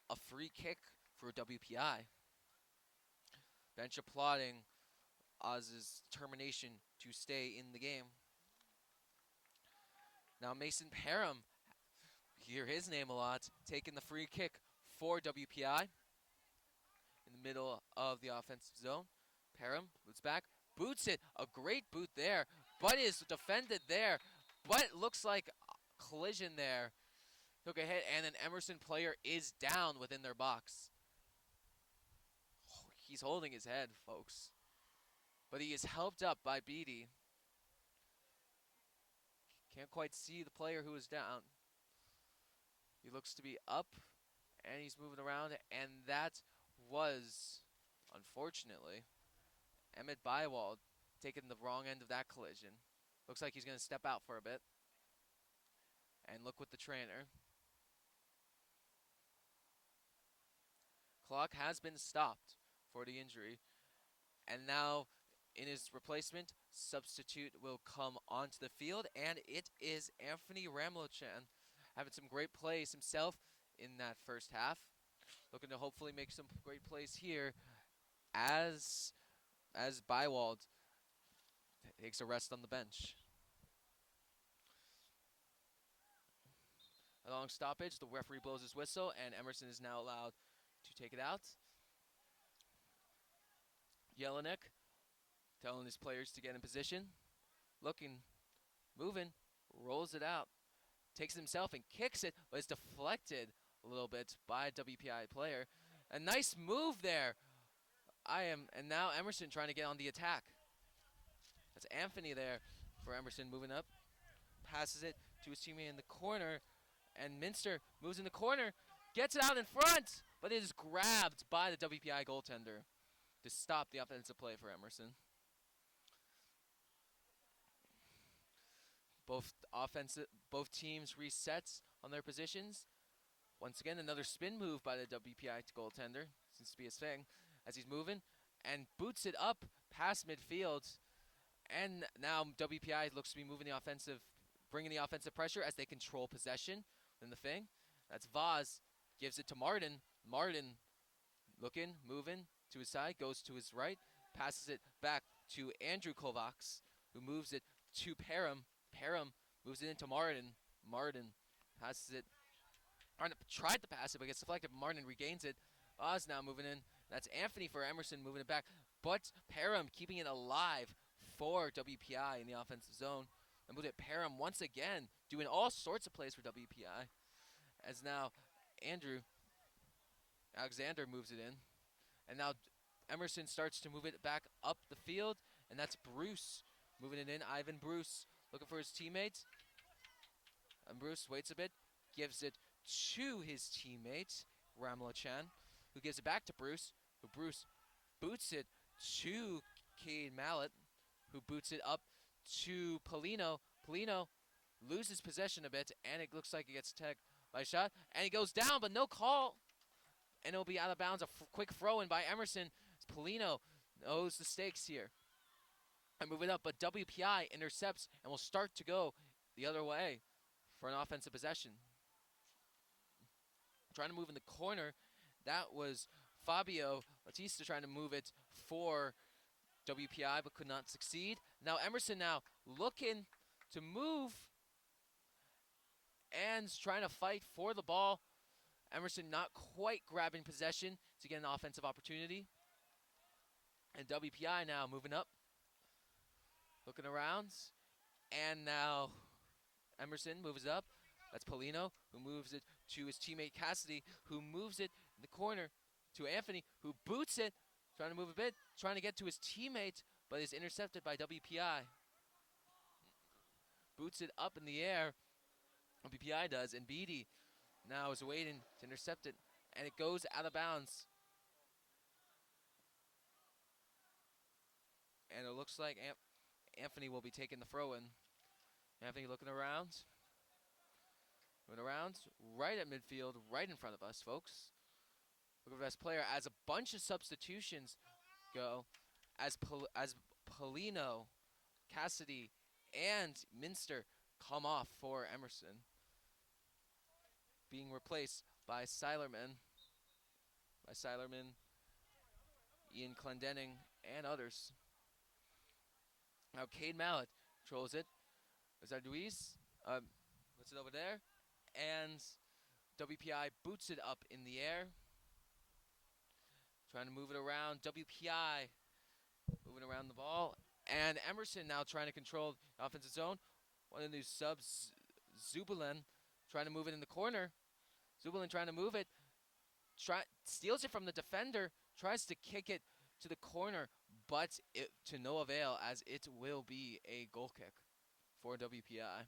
a free kick for WPI. Bench applauding Oz's determination to stay in the game. Now Mason Parham, hear his name a lot, taking the free kick for WPI in the middle of the offensive zone. Parham boots back, boots it, a great boot there, but is defended there, but it looks like a collision there. Took a hit, and an Emerson player is down within their box. Oh, he's holding his head, folks. But he is helped up by Beatty. Can't quite see the player who is down. He looks to be up, and he's moving around, and that was, unfortunately, Emmett Bywald taking the wrong end of that collision. Looks like he's going to step out for a bit. And look with the trainer. Clock has been stopped for the injury. And now In his replacement, substitute will come onto the field, and it is Anthony Ramlochan, having some great plays himself in that first half. Looking to hopefully make some great plays here as Bywald takes a rest on the bench. A long stoppage, the referee blows his whistle, and Emerson is now allowed to take it out. Jelinek telling his players to get in position, looking, moving, rolls it out, takes it himself and kicks it, but it's deflected a little bit by a WPI player. A nice move there. And now Emerson trying to get on the attack. That's Anthony there for Emerson moving up. Passes it to his teammate in the corner, and Minster moves in the corner, gets it out in front, but it is grabbed by the WPI goaltender to stop the offensive play for Emerson. Both teams resets on their positions. Once again, another spin move by the WPI goaltender. Seems to be his thing as he's moving and boots it up past midfield. And now WPI looks to be moving the offensive, bringing the offensive pressure as they control possession in the thing. That's Vaz, gives it to Martin. Martin looking, moving to his side, goes to his right, passes it back to Andrew Kovacs, who moves it to Parham. Parham moves it into Martin. Martin passes it. Arnott tried to pass it, but gets deflected. Martin regains it. Oz now moving in. That's Anthony for Emerson moving it back. But Parham keeping it alive for WPI in the offensive zone. And move it Parham once again, doing all sorts of plays for WPI. As now Alexander moves it in. And now Emerson starts to move it back up the field. And that's Bruce moving it in. Ivan Bruce looking for his teammates. And Bruce waits a bit, gives it to his teammate, Ramlochan, who gives it back to Bruce, who Bruce boots it to Cade Mallet, who boots it up to Polino. Polino loses possession a bit, and it looks like he gets tagged by a shot, and he goes down, but no call, and it'll be out of bounds. A quick throw-in by Emerson. Polino knows the stakes here. And move it up, but WPI intercepts and will start to go the other way for an offensive possession. Trying to move in the corner. That was Fabio Batista trying to move it for WPI, but could not succeed. Now Emerson now looking to move and trying to fight for the ball. Emerson not quite grabbing possession to get an offensive opportunity. And WPI now moving up, looking around, and now Emerson moves up. That's Polino, who moves it to his teammate Cassidy, who moves it in the corner to Anthony, who boots it, trying to move a bit, trying to get to his teammate, but is intercepted by WPI. Boots it up in the air, WPI does, and Beatty now is waiting to intercept it, and it goes out of bounds. And it looks like Anthony will be taking the throw-in. Anthony looking around. Moving around, right at midfield, right in front of us, folks. Look at the best player as a bunch of substitutions go. As Polino, Cassidy, and Minster come off for Emerson. Being replaced by Seilerman. Ian Clendenning, and others. Now Cade Mallet controls it. Zarduiz puts it over there. And WPI boots it up in the air. Trying to move it around. WPI moving around the ball. And Emerson now trying to control the offensive zone. One of these subs, Zubulin, trying to move it in the corner. Zubulin trying to move it. Steals it from the defender. Tries to kick it to the corner. But to no avail, as it will be a goal kick for WPI.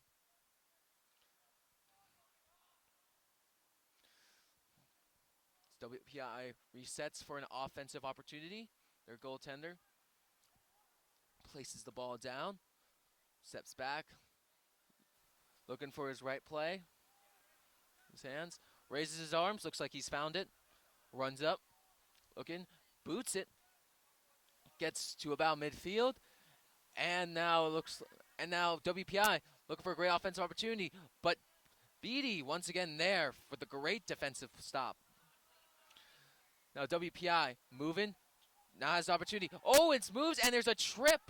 WPI resets for an offensive opportunity. Their goaltender places the ball down, steps back, looking for his right play. His hands, raises his arms, looks like he's found it, runs up, looking, boots it Gets to about midfield, and now WPI looking for a great offensive opportunity, but Beatty once again there for the great defensive stop. Now WPI moving, now has the opportunity. Oh, it's moves, and there's a trip.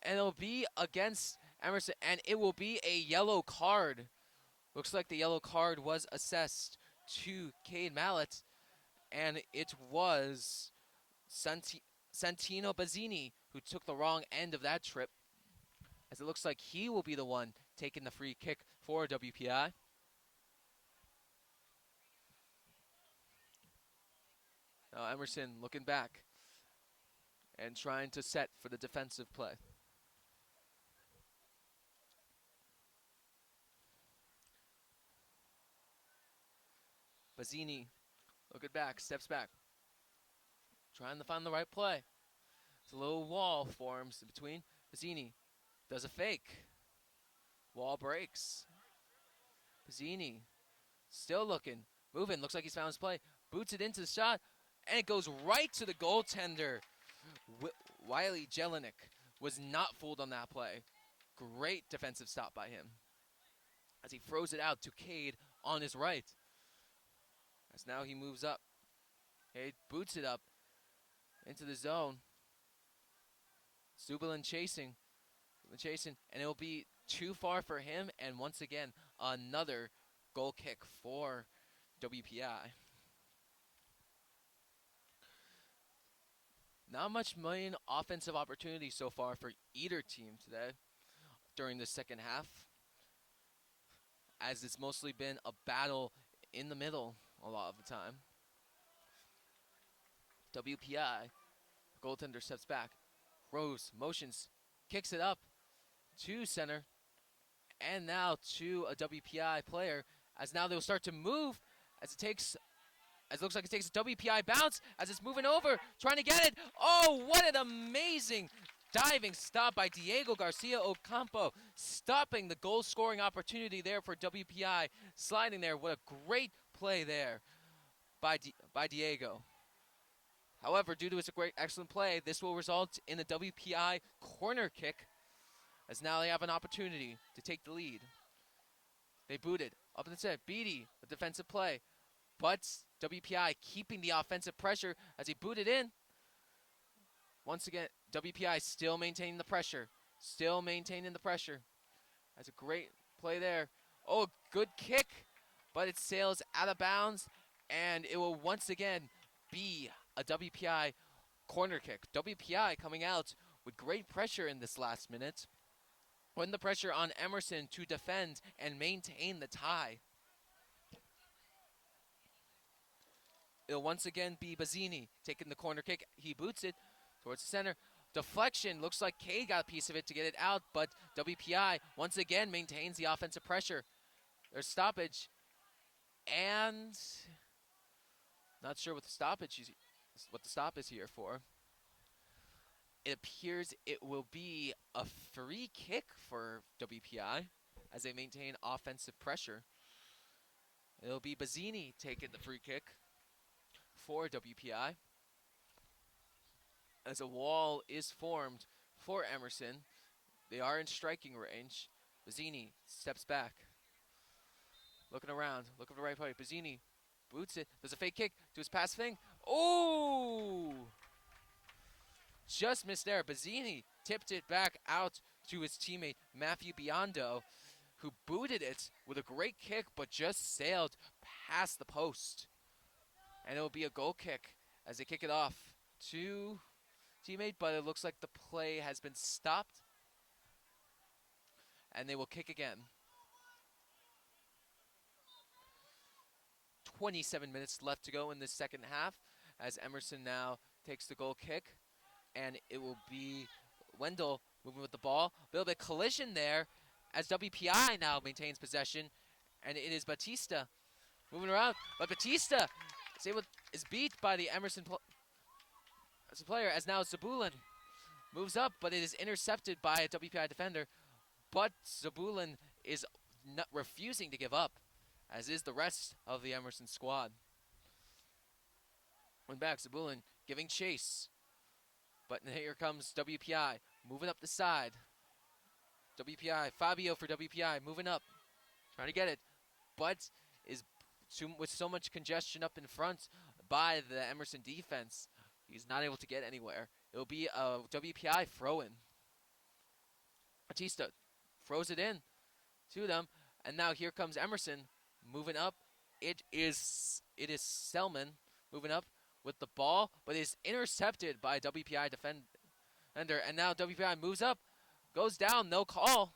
And it'll be against Emerson, and it will be a yellow card. Looks like the yellow card was assessed to Cade Mallet, and it was Santino Bazzini who took the wrong end of that trip, as it looks like he will be the one taking the free kick for WPI. Now Emerson looking back and trying to set for the defensive play. Bazzini looking back, steps back, trying to find the right play. It's a little wall forms in between. Bazzini does a fake. Wall breaks. Bazzini still looking, moving, looks like he's found his play. Boots it into the shot, and it goes right to the goaltender. Wiley Jelinek was not fooled on that play. Great defensive stop by him, as he throws it out to Cade on his right. As now he moves up. Cade boots it up into the zone. Zubelin chasing, and it'll be too far for him, and once again, another goal kick for WPI. Not much main offensive opportunity so far for either team today during the second half, as it's mostly been a battle in the middle a lot of the time. WPI, goaltender steps back. Rose motions, kicks it up to center, and now to a WPI player, as now they'll start to move as it looks like it takes a WPI bounce as it's moving over, trying to get it. Oh, what an amazing diving stop by Diego Garcia Ocampo, stopping the goal-scoring opportunity there for WPI, sliding there. What a great play there by Diego. However, due to his excellent play, this will result in a WPI corner kick, as now they have an opportunity to take the lead. They booted up in the set. Beatty, a defensive play, but WPI keeping the offensive pressure as he booted in. Once again, WPI still maintaining the pressure. That's a great play there. Oh, good kick, but it sails out of bounds, and it will once again be a WPI corner kick. WPI coming out with great pressure in this last minute, putting the pressure on Emerson to defend and maintain the tie. It'll once again be Bazzini taking the corner kick. He boots it towards the center. Deflection, looks like Cade got a piece of it to get it out, but WPI once again maintains the offensive pressure. There's stoppage, and not sure what the stop is here for. It appears it will be a free kick for WPI as they maintain offensive pressure. It'll be Bazzini taking the free kick for WPI, as a wall is formed for Emerson. They are in striking range. Bazzini steps back, looking around, looking for the right play. Bazzini boots it. There's a fake kick to his pass thing. Oh! Just missed there. Bazzini tipped it back out to his teammate Matthew Biondo, who booted it with a great kick, but just sailed past the post. And it will be a goal kick as they kick it off to teammate, but it looks like the play has been stopped, and they will kick again. 27 minutes left to go in the second half, as Emerson now takes the goal kick, and it will be Wendell moving with the ball. A little bit collision there as WPI now maintains possession, and it is Batista moving around, but Batista is beat by the Emerson player, as now Zabulin moves up, but it is intercepted by a WPI defender. But Zabulin is not refusing to give up, as is the rest of the Emerson squad. When back, Zabulin giving chase. But here comes WPI moving up the side. WPI, Fabio for WPI, moving up, trying to get it, but is with so much congestion up in front by the Emerson defense, he's not able to get anywhere. It'll be a WPI throw-in. Batista throws it in to them, and now here comes Emerson moving up. It is Selman moving up with the ball, but is intercepted by WPI defender, and now WPI moves up, goes down, no call.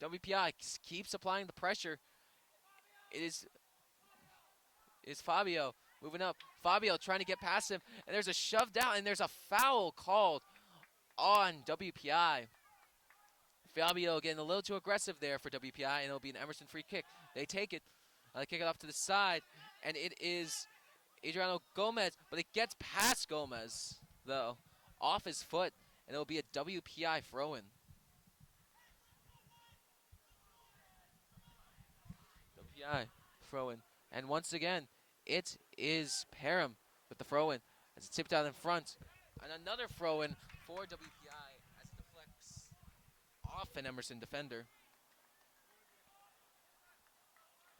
WPI keeps applying the pressure. It is Fabio moving up. Fabio trying to get past him, and there's a shove down, and there's a foul called on WPI. Fabio getting a little too aggressive there for WPI, and it'll be an Emerson free kick. They take it. They kick it off to the side, and it is Adriano Gomez, but it gets past Gomez, though, off his foot, and it'll be a WPI throw-in. WPI throw-in. And once again, it is Parham with the throw-in as it's tipped out in front. And another throw-in for WPI as it deflects off an Emerson defender.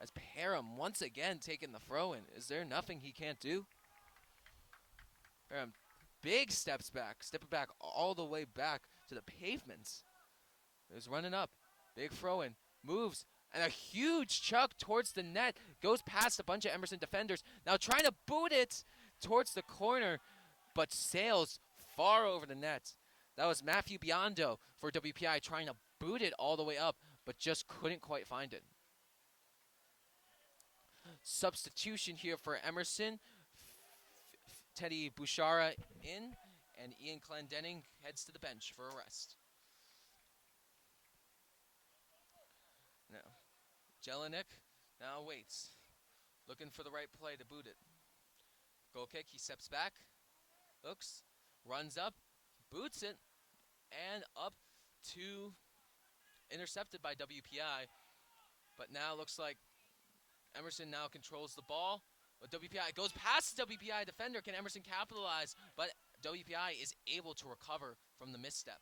As Parham once again taking the throw-in. Is there nothing he can't do? Parham, big steps back, stepping back all the way back to the pavements. He's running up, big throw-in, moves, and a huge chuck towards the net. Goes past a bunch of Emerson defenders. Now trying to boot it towards the corner, but sails far over the net. That was Matthew Biondo for WPI trying to boot it all the way up, but just couldn't quite find it. Substitution here for Emerson. Teddy Bouchara in, and Ian Clendenning heads to the bench for a rest. Now, Jelinek now waits, looking for the right play to boot it. Goal kick, he steps back, looks, runs up, boots it, and up to intercepted by WPI. But now looks like Emerson now controls the ball. But WPI goes past the WPI defender. Can Emerson capitalize? But WPI is able to recover from the misstep.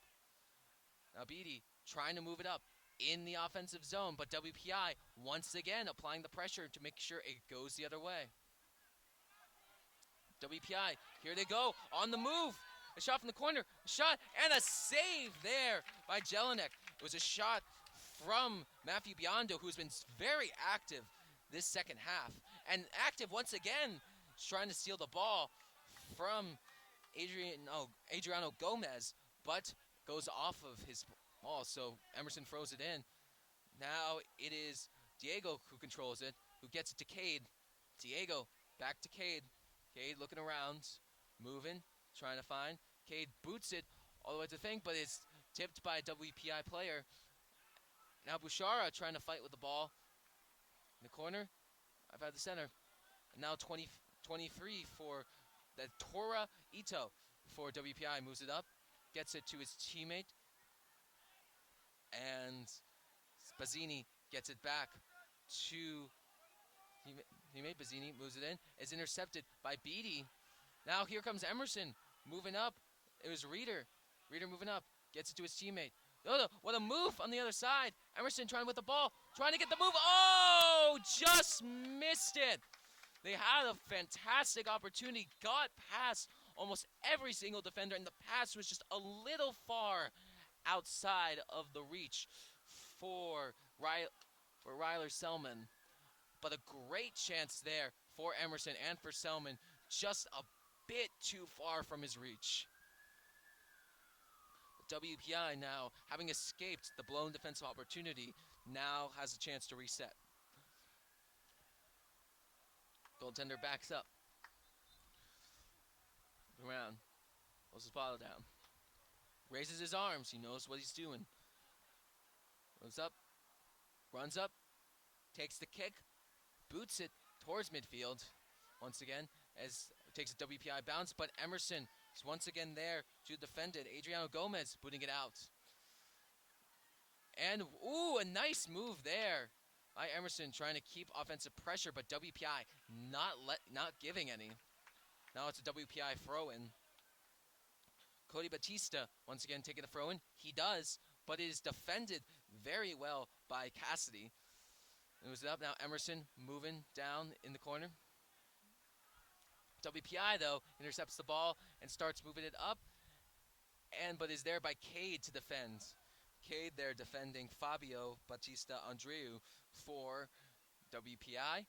Now Beatty trying to move it up in the offensive zone, but WPI once again applying the pressure to make sure it goes the other way. WPI, here they go, on the move. A shot from the corner, a shot, and a save there by Jelinek. It was a shot from Matthew Biondo, who's been very active this second half. And active once again, trying to steal the ball from Adriano Gomez, but goes off of his ball, so Emerson throws it in. Now it is Diego who controls it, who gets it to Cade. Diego, back to Cade. Cade looking around, moving, trying to find. Cade boots it all the way to the thing, but it's tipped by a WPI player. Now Bouchara trying to fight with the ball. In the corner, I've had the center. And now 23 for the Tora Ito for WPI. Moves it up, gets it to his teammate. And Bazzini gets it back to teammate. Bazzini moves it in. Is intercepted by Beatty. Now here comes Emerson moving up. It was Reeder. Reeder moving up. Gets it to his teammate. No, what a move on the other side. Emerson trying with the ball. Trying to get the move. Oh, just missed it. They had a fantastic opportunity. Got past almost every single defender. And the pass was just a little far outside of the reach for Ryler Selman. But a great chance there for Emerson and for Selman. Just a bit too far from his reach. WPI now, having escaped the blown defensive opportunity, now has a chance to reset. Goaltender backs up. Around. Pulls his bottle down. Raises his arms. He knows what he's doing. Runs up, takes the kick, boots it towards midfield. Once again, as it takes a WPI bounce, but Emerson is once again there to defend it. Adriano Gomez booting it out. And, ooh, a nice move there by Emerson trying to keep offensive pressure, but WPI not giving any. Now it's a WPI throw-in. Cody Batista once again taking the throw-in. He does, but it is defended very well by Cassidy. It was up now. Emerson moving down in the corner. WPI, though, intercepts the ball and starts moving it up, but is there by Cade to defend. Cade there defending Fabio Batista Andreu for WPI.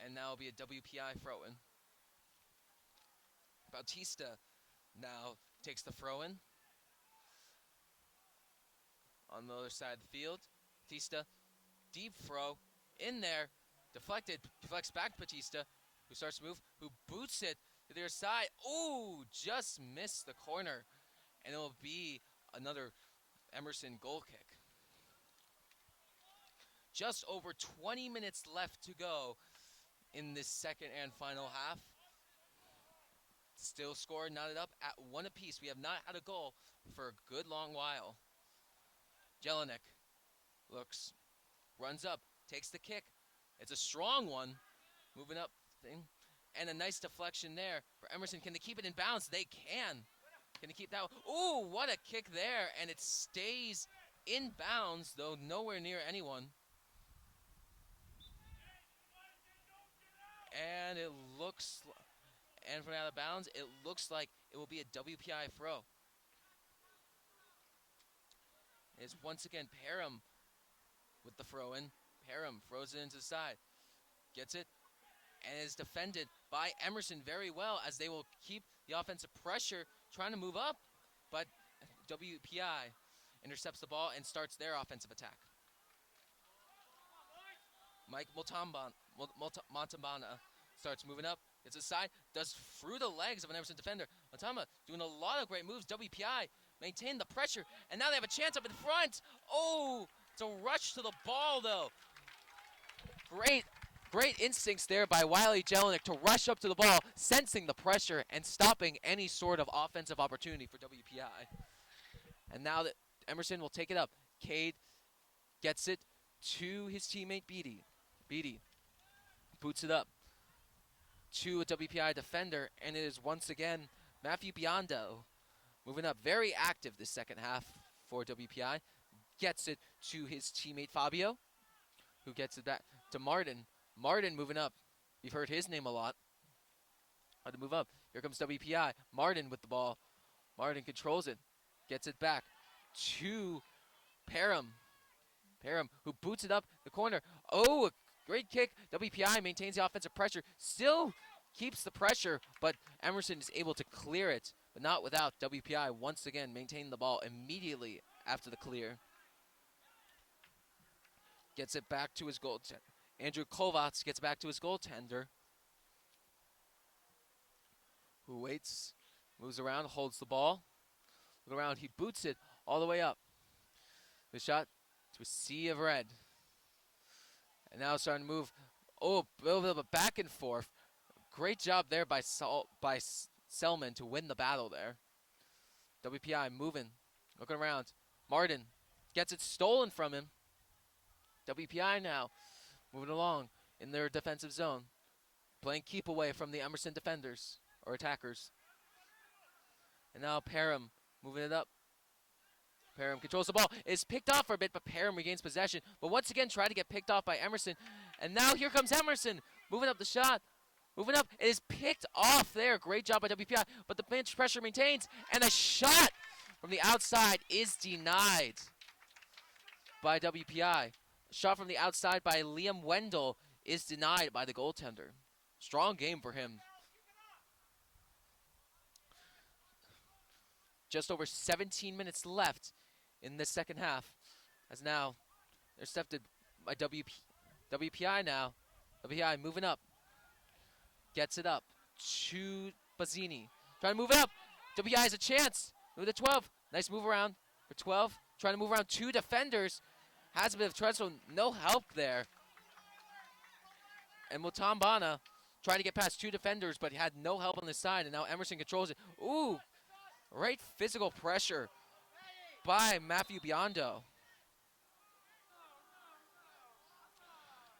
And now it'll be a WPI throw-in. Bautista now takes the throw-in. On the other side of the field, Batista, deep throw, in there, deflected, deflects back Batista, who starts to move, who boots it to the other side. Ooh, just missed the corner. And it'll be another Emerson goal kick. Just over 20 minutes left to go in this second and final half. Still score knotted up at 1 apiece. We have not had a goal for a good long while. Jelinek looks, runs up, takes the kick. It's a strong one. Moving up thing. And a nice deflection there for Emerson. Can they keep it in bounds? They can. Can they keep that one? Ooh, what a kick there. And it stays in bounds, though nowhere near anyone. And it looks, and from out of bounds, it looks like it will be a WPI throw. It's once again Parham with the throw-in. Parham throws it into the side. Gets it, and is defended by Emerson very well as they will keep the offensive pressure trying to move up. But WPI intercepts the ball and starts their offensive attack. Mike Montalbana starts moving up. It's a side, does through the legs of an Emerson defender. Montalbana doing a lot of great moves. WPI maintain the pressure, and now they have a chance up in front. Oh, it's a rush to the ball, though. Great instincts there by Wiley Jelinek to rush up to the ball, sensing the pressure and stopping any sort of offensive opportunity for WPI. And now that Emerson will take it up. Cade gets it to his teammate Beatty. Beatty boots it up to a WPI defender, and it is once again Matthew Biondo moving up. Very active this second half for WPI. Gets it to his teammate Fabio, who gets it back to Martin. Martin moving up. You've heard his name a lot. How to move up. Here comes WPI. Martin with the ball. Martin controls it. Gets it back to Parham. Parham, who boots it up the corner. Oh, a great kick. WPI maintains the offensive pressure. Still keeps the pressure, but Emerson is able to clear it, but not without WPI once again maintaining the ball immediately after the clear. Gets it back to his goaltender. Andrew Kovacs gets back to his goaltender, who waits, moves around, holds the ball. Look around, he boots it all the way up. The shot to a sea of red. And now starting to move. Oh, a little bit of a back and forth. Great job there by Selman to win the battle there. WPI moving, looking around. Martin gets it stolen from him. WPI now moving along in their defensive zone, playing keep away from the Emerson defenders or attackers. And now Parham moving it up. Parham controls the ball. It's picked off for a bit, but Parham regains possession. But once again, trying to get picked off by Emerson. And now here comes Emerson, moving up the shot. Moving up. It is picked off there. Great job by WPI. But the bench pressure maintains. And a shot from the outside is denied by WPI. Shot from the outside by Liam Wendell is denied by the goaltender. Strong game for him. Just over 17 minutes left in the second half. As now, they're intercepted by WPI now. WPI moving up. Gets it up to Bazzini. Trying to move it up. WPI has a chance. Move to 12. Nice move around for 12. Trying to move around 2 defenders. Has a bit of trouble, so no help there. And Mutambana trying to get past 2 defenders, but had no help on this side, and now Emerson controls it. Ooh, great physical pressure by Matthew Biondo.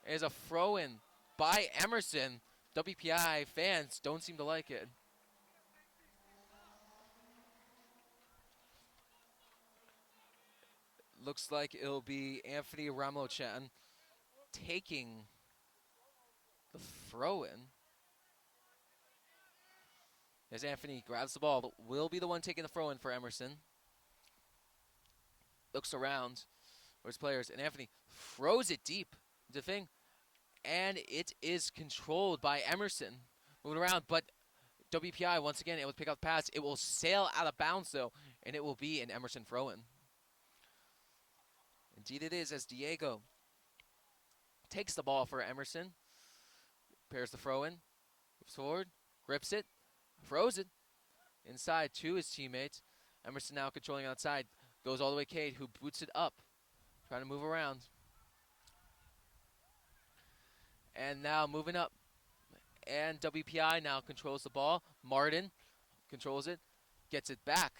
There's a throw-in by Emerson WPI fans don't seem to like it. Looks like it'll be Anthony Chen taking the throw-in. As Anthony grabs the ball, but will be the one taking the throw-in for Emerson. Looks around for his players, and Anthony throws it deep into the thing, and it is controlled by Emerson. Moving around, but WPI, once again, able to pick up the pass. It will sail out of bounds, though, and it will be an Emerson throw-in. Indeed it is, as Diego takes the ball for Emerson. Pairs the throw-in, moves forward, grips it, throws it inside to his teammates. Emerson now controlling outside. Goes all the way Cade, who boots it up. Trying to move around. And now moving up. And WPI now controls the ball. Martin controls it. Gets it back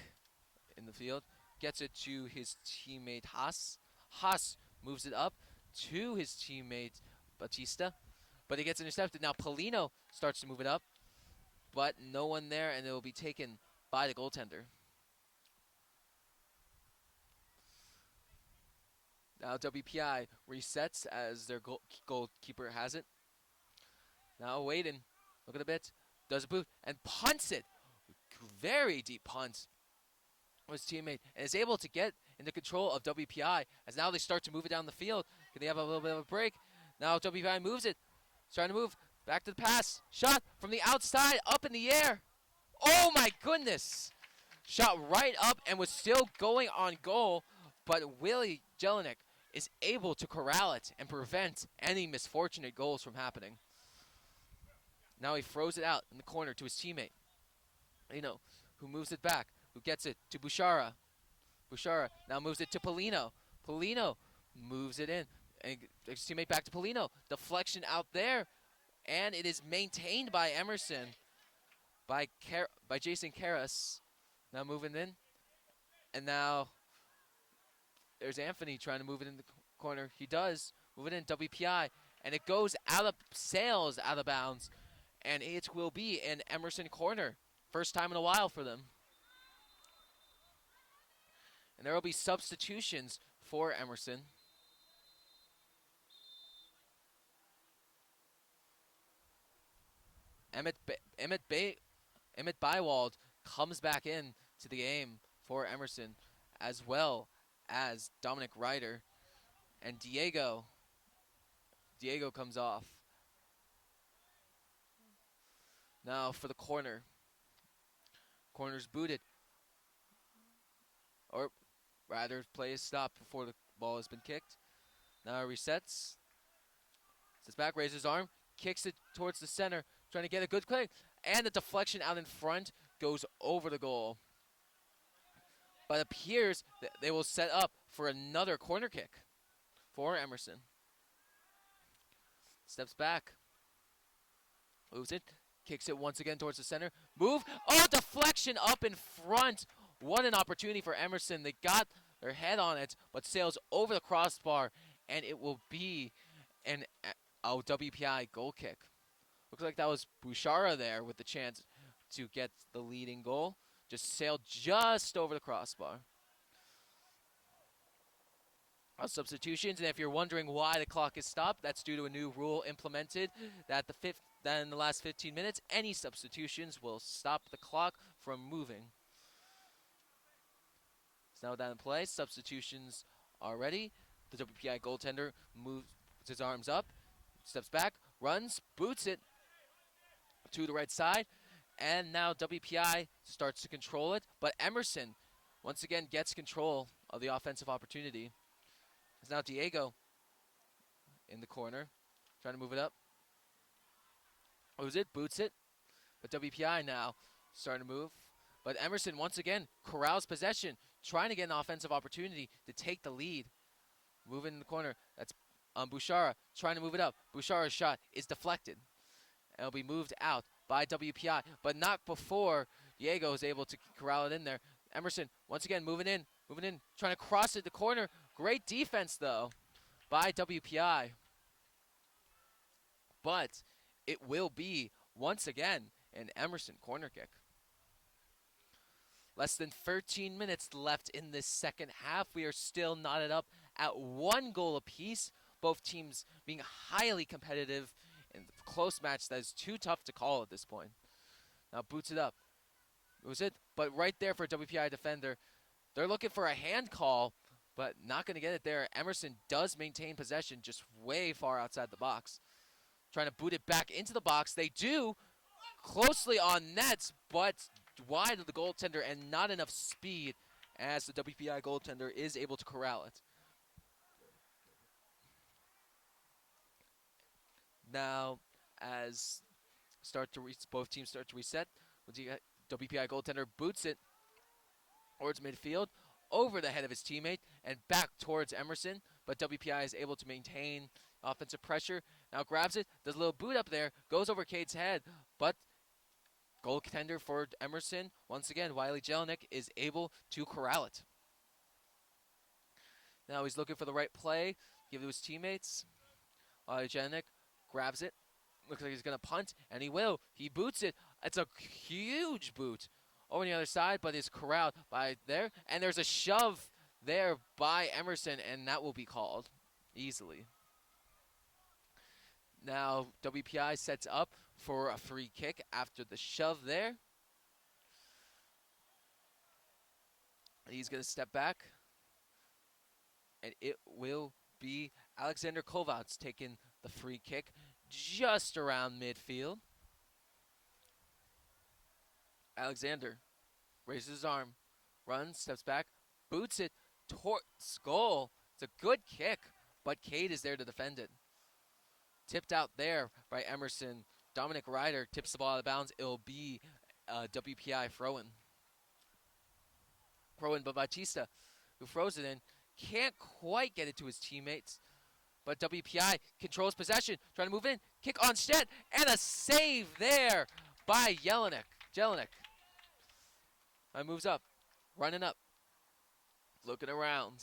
in the field. Gets it to his teammate Haas. Haas moves it up to his teammate Batista. But it gets intercepted. Now Polino starts to move it up. But no one there, and it will be taken by the goaltender. Now WPI resets as their goalkeeper has it. Now Waden, look at the bit, does a boot and punts it. Very deep punt with his teammate, and is able to get into control of WPI as now they start to move it down the field. Can they have a little bit of a break? Now WPI moves it, trying to move back to the pass. Shot from the outside, up in the air. Oh my goodness! Shot right up and was still going on goal, but Willie Jelinek is able to corral it and prevent any misfortunate goals from happening. Now he throws it out in the corner to his teammate, who moves it back, who gets it to Bouchara. Bouchara now moves it to Polino. Polino moves it in, and his teammate back to Polino. Deflection out there, and it is maintained by Emerson, by Jason Karras. Now moving in, and now there's Anthony trying to move it in the corner. He does move it in WPI, and it goes sails out of bounds, and it will be an Emerson corner. First time in a while for them. And there will be substitutions for Emerson. Emmett Bywald comes back in to the game for Emerson, as well as Dominic Ryder. And Diego comes off. Now for the corner. Corner's booted. Or rather, play is stopped before the ball has been kicked. Now it resets. Sits back, raises his arm, kicks it towards the center, trying to get a good play. And the deflection out in front goes over the goal. But it appears that they will set up for another corner kick for Emerson. Steps back. Moves it. Kicks it once again towards the center. Move. Oh, deflection up in front. What an opportunity for Emerson. They got their head on it, but sails over the crossbar, and it will be an WPI goal kick. Looks like that was Bouchara there with the chance to get the leading goal. Just sailed just over the crossbar. Substitutions, and if you're wondering why the clock is stopped, that's due to a new rule implemented that in the last 15 minutes, any substitutions will stop the clock from moving. So now with that in place, substitutions are ready. The WPI goaltender moves his arms up, steps back, runs, boots it to the right side, and now WPI starts to control it, but Emerson once again gets control of the offensive opportunity. It's now Diego in the corner, trying to move it up. Moves it, boots it, but WPI now starting to move. But Emerson once again corrals possession, trying to get an offensive opportunity to take the lead. Moving in the corner, that's Bouchara trying to move it up. Bouchara's shot is deflected. And it'll be moved out by WPI, but not before Diego is able to corral it in there. Emerson once again moving in, trying to cross it the corner. Great defense though by WPI. But it will be, once again, an Emerson corner kick. Less than 13 minutes left in this second half. We are still knotted up at 1 goal apiece. Both teams being highly competitive in a close match that is too tough to call at this point. Now boots it up. Was it? But right there for a WPI defender. They're looking for a hand call, but not going to get it there. Emerson does maintain possession just way far outside the box. Trying to boot it back into the box. They do. Closely on nets, but wide of the goaltender and not enough speed as the WPI goaltender is able to corral it. Now, as both teams start to reset, WPI goaltender boots it towards midfield, over the head of his teammate, and back towards Emerson, but WPI is able to maintain offensive pressure. Now grabs it, does a little boot up there, goes over Cade's head, but goaltender for Emerson, once again, Wiley Jelinek, is able to corral it. Now he's looking for the right play, give it to his teammates. Wiley Jelinek grabs it, looks like he's going to punt, and he will. He boots it. It's a huge boot over the other side, but is corralled by there. And there's a shove there by Emerson, and that will be called easily. Now WPI sets up for a free kick after the shove there. He's going to step back, and it will be Alexander Kovacs taking the free kick just around midfield. Alexander raises his arm, runs, steps back, boots it towards goal. It's a good kick, but Cade is there to defend it. Tipped out there by Emerson. Dominic Ryder tips the ball out of bounds. It'll be WPI throw-in. Throw-in by Batista, who throws it in. Can't quite get it to his teammates, but WPI controls possession. Trying to move in. Kick on Stet, and a save there by Jelinek. Moves up, running up, looking around.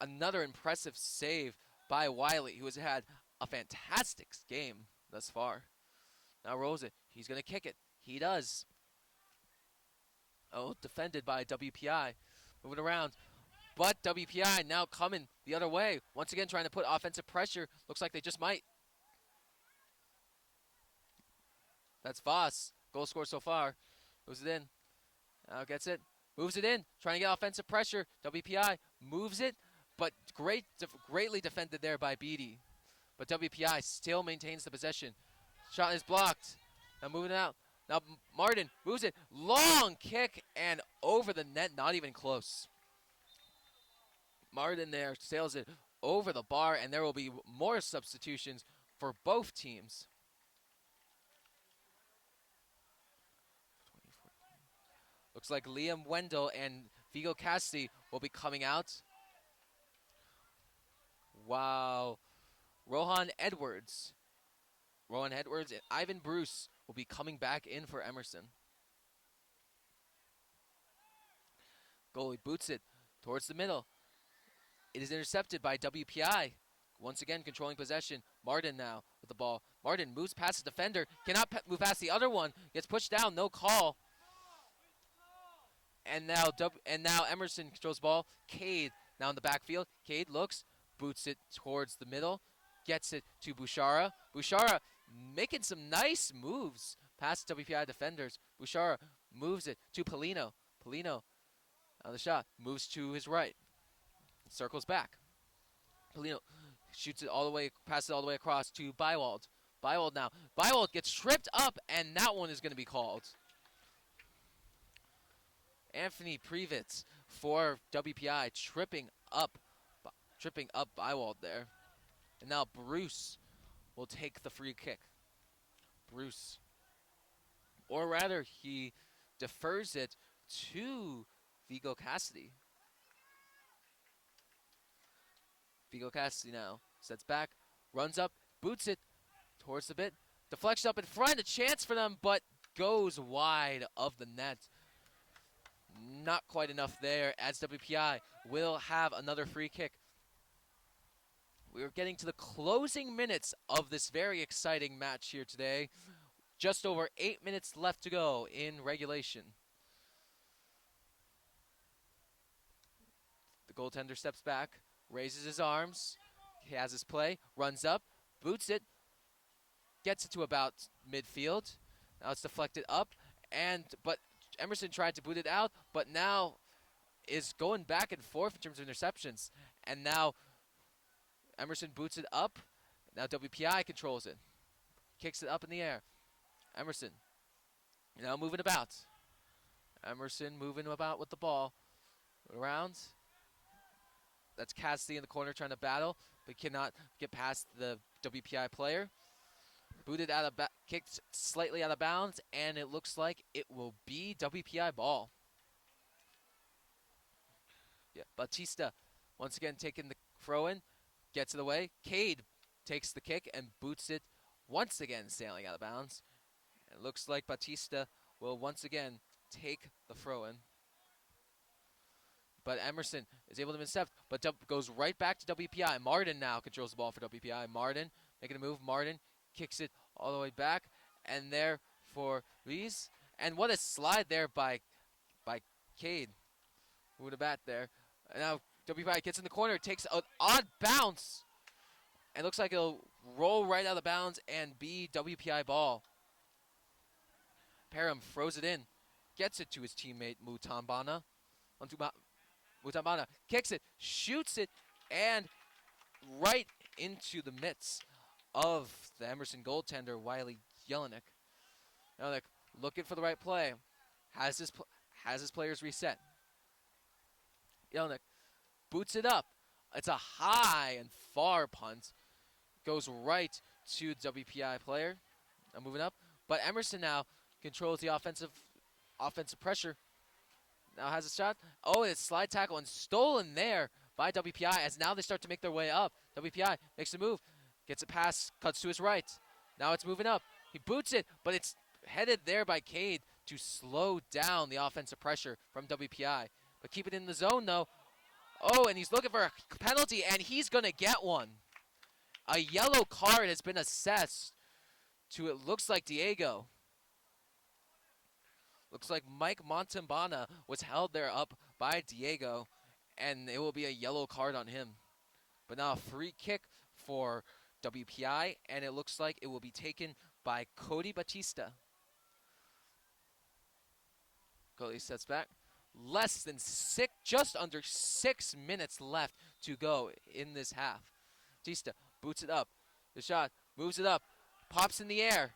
Another impressive save by Wiley, who has had a fantastic game thus far. Now rolls it. He's going to kick it. He does. Oh, defended by WPI. Moving around. But WPI now coming the other way. Once again trying to put offensive pressure. Looks like they just might. That's Voss. Goal scored so far. Moves it in. Now gets it. Moves it in. Trying to get offensive pressure. WPI moves it. But greatly defended there by Beatty. But WPI still maintains the possession. Shot is blocked. Now moving out. Now Martin moves it. Long kick and over the net. Not even close. Martin there sails it over the bar, and there will be more substitutions for both teams. Looks like Liam Wendell and Vigo Cassidy will be coming out. Wow. Rohan Edwards and Ivan Bruce will be coming back in for Emerson. Goalie boots it towards the middle. It is intercepted by WPI. Once again, controlling possession. Martin now with the ball. Martin moves past the defender. Cannot move past the other one. Gets pushed down. No call. And now Emerson controls the ball. Cade now in the backfield. Cade looks, boots it towards the middle. Gets it to Bouchara. Bouchara making some nice moves past WPI defenders. Bouchara moves it to Polino. Polino on the shot. Moves to his right. Circles back. Polino shoots it all the way, passes it all the way across to Bywald. Bywald now. Bywald gets tripped up, and that one is going to be called. Anthony Previtz for WPI tripping up Bywald there. And now Bruce will take the free kick. Bruce. Or rather, he defers it to Vigo Cassidy. Vigo Cassidy now sets back, runs up, boots it towards the bit. Deflection up in front, a chance for them, but goes wide of the net. Not quite enough there as WPI will have another free kick. We're getting to the closing minutes of this very exciting match here today. Just over 8 minutes left to go in regulation. The goaltender steps back, raises his arms. He has his play, runs up, boots it, gets it to about midfield. Now it's deflected up, but Emerson tried to boot it out, but now is going back and forth in terms of interceptions. And now Emerson boots it up. Now WPI controls it. Kicks it up in the air. Emerson now moving about. Emerson moving about with the ball. Around. That's Cassidy in the corner trying to battle, but cannot get past the WPI player. Booted out of kicked slightly out of bounds, and it looks like it will be WPI ball. Yeah, Batista once again taking the throw in, gets it away. Cade takes the kick and boots it once again, sailing out of bounds. It looks like Batista will once again take the throw in. But Emerson is able to intercept, but goes right back to WPI. Martin now controls the ball for WPI. Martin making a move. Martin kicks it all the way back, and there for Rees. And what a slide there by Cade. Moving the bat there. And now WPI gets in the corner, takes an odd bounce, and looks like it'll roll right out of bounds and be WPI ball. Parham throws it in, gets it to his teammate Mutambana. Mutambana kicks it, shoots it, and right into the midst of the Emerson goaltender, Wiley Jelinek. Jelinek looking for the right play. Has his players reset. Jelinek boots it up. It's a high and far punt. Goes right to the WPI player. I'm moving up. But Emerson now controls the offensive pressure. Now has a shot. Oh, and it's slide tackle and stolen there by WPI as now they start to make their way up. WPI makes a move. Gets it past, cuts to his right. Now it's moving up. He boots it, but it's headed there by Cade to slow down the offensive pressure from WPI. But keep it in the zone, though. Oh, and he's looking for a penalty, and he's going to get one. A yellow card has been assessed to, it looks like, Diego. Looks like Mike Montambana was held there up by Diego, and it will be a yellow card on him. But now a free kick for WPI, and it looks like it will be taken by Cody Batista. Cody steps back. Less than just under 6 minutes left to go in this half. Batista boots it up. The shot, moves it up, pops in the air.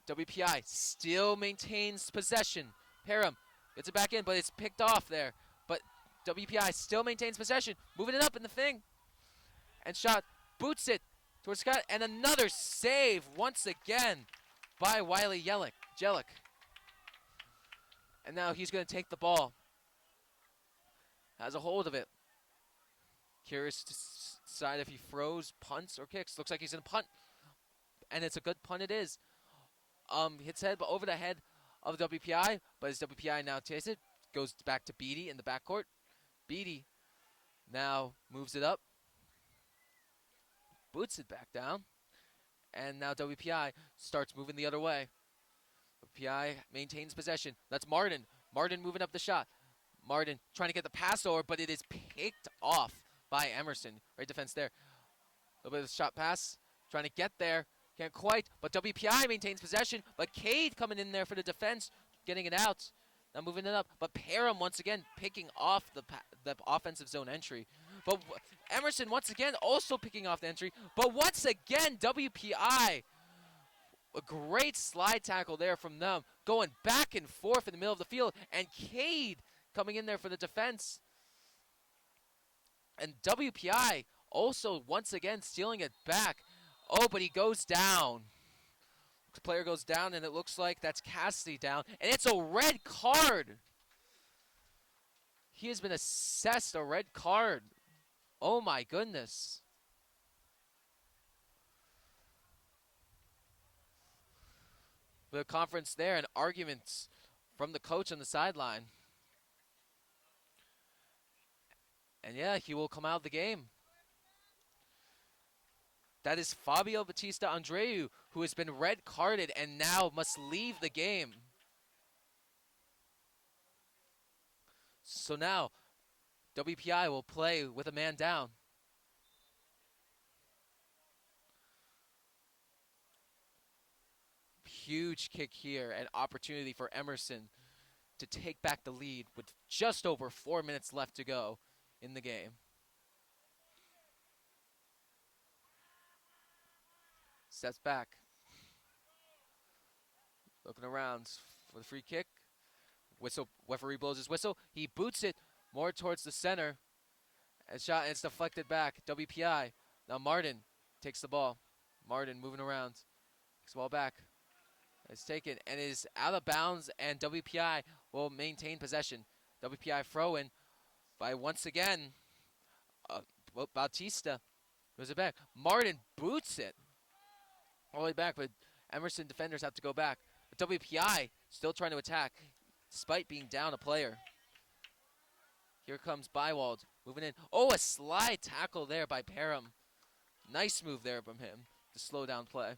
WPI still maintains possession. Parham gets it back in, but it's picked off there. But WPI still maintains possession, moving it up in the thing. And shot, boots it towards Scott, and another save once again by Wiley Jelinek. And now he's going to take the ball. Has a hold of it. Curious to decide if he throws, punts, or kicks. Looks like he's going to punt. And it's a good punt it is. Hits head, but over the head of WPI. But as WPI now takes it, goes back to Beatty in the backcourt. Beatty now moves it up. Boots it back down. And now WPI starts moving the other way. WPI maintains possession. That's Martin. Martin moving up the shot. Martin trying to get the pass over, but it is picked off by Emerson. Right defense there. A little bit of shot pass. Trying to get there. Can't quite. But WPI maintains possession. But Cade coming in there for the defense. Getting it out. Now moving it up. But Parham once again picking off the offensive zone entry. But Emerson once again also picking off the entry. But once again, WPI. A great slide tackle there from them. Going back and forth in the middle of the field. And Cade coming in there for the defense. And WPI also once again stealing it back. Oh, but he goes down. The player goes down, and it looks like that's Cassidy down. And it's a red card. He has been assessed a red card. Oh, my goodness. The conference there and arguments from the coach on the sideline. And, yeah, he will come out of the game. That is Fabio Batista Andreu, who has been red carded and now must leave the game. So now, WPI will play with a man down. Huge kick here, an opportunity for Emerson to take back the lead with just over 4 minutes left to go in the game. Steps back. Looking around for the free kick. Whistle, referee blows his whistle. He boots it more towards the center. And shot, and it's deflected back. WPI. Now Martin takes the ball. Martin moving around. Takes the ball back. It's taken and is out of bounds, and WPI will maintain possession. WPI throw-in by, once again, Bautista goes it back. Martin boots it all the way back, but Emerson defenders have to go back. But WPI still trying to attack, despite being down a player. Here comes Bywald moving in. Oh, a slide tackle there by Parham. Nice move there from him to slow down play.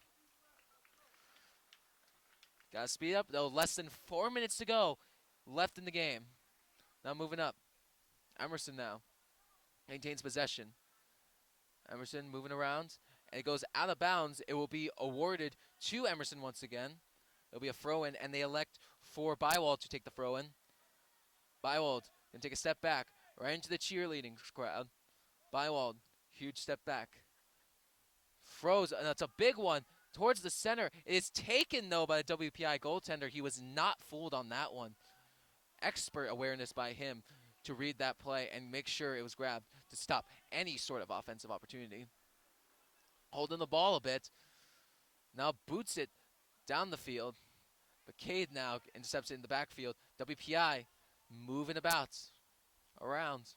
Got to speed up, though. Less than 4 minutes to go left in the game. Now moving up. Emerson now maintains possession. Emerson moving around, and it goes out of bounds. It will be awarded to Emerson once again. It'll be a throw-in, and they elect for Bywald to take the throw-in. Bywald going to take a step back right into the cheerleading crowd. Bywald, huge step back. Throws, and that's a big one. Towards the center. It is taken, though, by the WPI goaltender. He was not fooled on that one. Expert awareness by him to read that play and make sure it was grabbed to stop any sort of offensive opportunity. Holding the ball a bit. Now boots it down the field. But Cade now intercepts it in the backfield. WPI moving about around.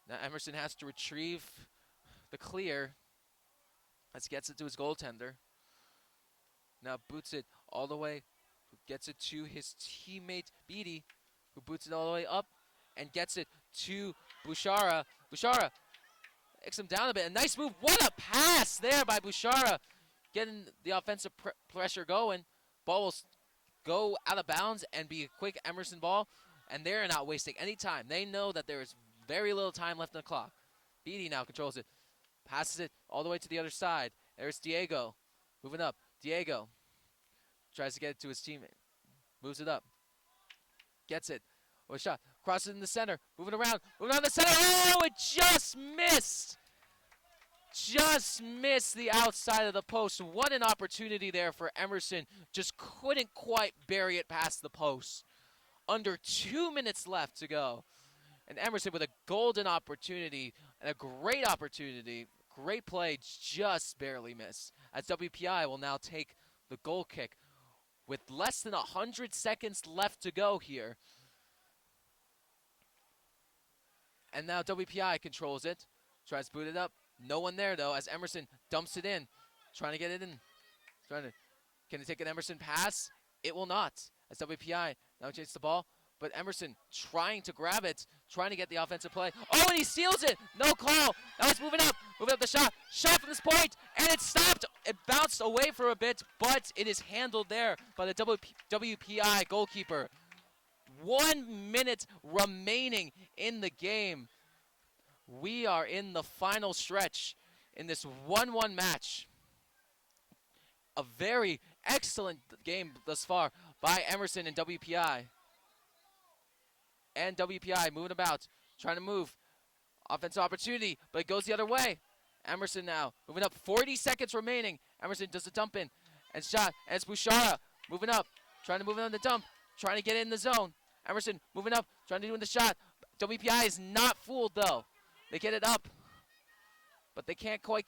Now Emerson has to retrieve the clear. Let's gets it to his goaltender. Now boots it all the way. Gets it to his teammate Beatty, who boots it all the way up and gets it to Bouchara. Bouchara takes him down a bit. A nice move. What a pass there by Bouchara. Getting the offensive pressure going. Ball will go out of bounds and be a quick Emerson ball. And they're not wasting any time. They know that there is very little time left on the clock. Beatty now controls it. Passes it all the way to the other side. There's Diego. Moving up. Diego tries to get it to his teammate. Moves it up. Gets it. What a shot. Crosses it in the center. Moving around. Moving on the center. Oh, it just missed. Just missed the outside of the post. What an opportunity there for Emerson. Just couldn't quite bury it past the post. Under 2 minutes left to go. And Emerson with a golden opportunity and a great opportunity. Great play, just barely missed. As WPI will now take the goal kick with less than 100 seconds left to go here. And now WPI controls it. Tries to boot it up. No one there, though, as Emerson dumps it in. Trying to get it in. Can it take an Emerson pass? It will not. As WPI now chases the ball. But Emerson trying to grab it, trying to get the offensive play. Oh, and he steals it. No call. Now it's moving up. Moving up the shot. Shot from this point, and it stopped. It bounced away for a bit, but it is handled there by the WPI goalkeeper. 1 minute remaining in the game. We are in the final stretch in this 1-1 match. A very excellent game thus far by Emerson and WPI. And WPI moving about, trying to move. Offensive opportunity, but it goes the other way. Emerson now moving up, 40 seconds remaining. Emerson does the dump in and shot, and it's Bouchara moving up, trying to move in on the dump, trying to get in the zone. Emerson moving up, trying to do in the shot. WPI is not fooled though. They get it up, but they can't quite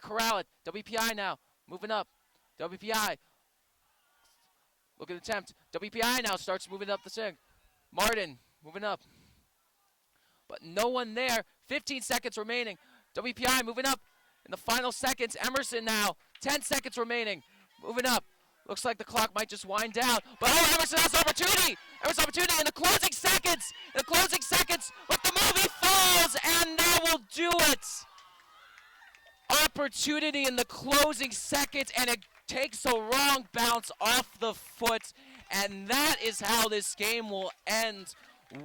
corral it. WPI now moving up. WPI look at the attempt. WPI now starts moving up the sig. Martin moving up. But no one there. 15 seconds remaining. WPI moving up in the final seconds. Emerson now. 10 seconds remaining. Moving up. Looks like the clock might just wind down. But oh, Emerson has opportunity. Emerson opportunity in the closing seconds. In the closing seconds. But the movie falls. And that will do it. A opportunity in the closing seconds, and it takes a wrong bounce off the foot, and that is how this game will end.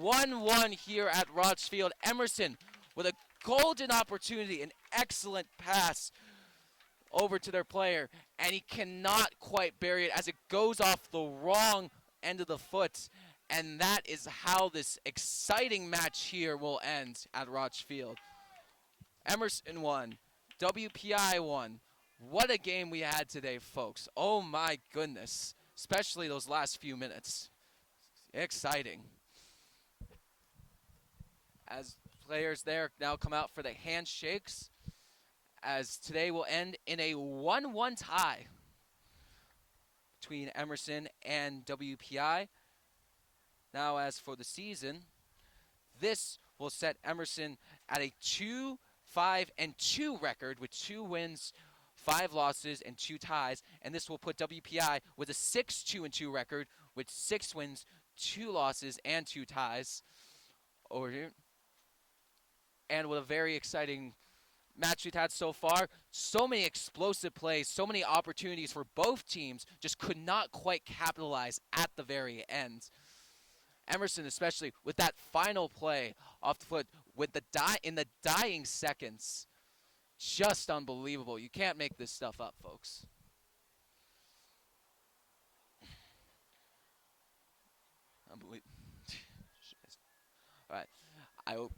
1-1 here at Rotch Field. Emerson with a golden opportunity, an excellent pass over to their player, and he cannot quite bury it as it goes off the wrong end of the foot. And that is how this exciting match here will end at Rotch Field. Emerson won. WPI won. What a game we had today, folks. Oh my goodness. Especially those last few minutes. Exciting. As players there now come out for the handshakes, as today will end in a 1-1 tie between Emerson and WPI. Now, as for the season, this will set Emerson at a 2-5-2 record with 2 wins, 5 losses, and 2 ties. And this will put WPI with a 6-2-2 record with 6 wins, 2 losses, and 2 ties over here. And with a very exciting match we've had so far, so many explosive plays, so many opportunities for both teams, just could not quite capitalize at the very end. Emerson, especially with that final play off the foot, with the in the dying seconds, just unbelievable. You can't make this stuff up, folks. Unbelievable. All right, I will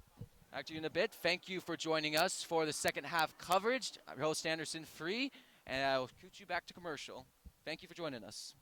back to you in a bit. Thank you for joining us for the second half coverage. I'm your host Anderson Free, and I will shoot you back to commercial. Thank you for joining us.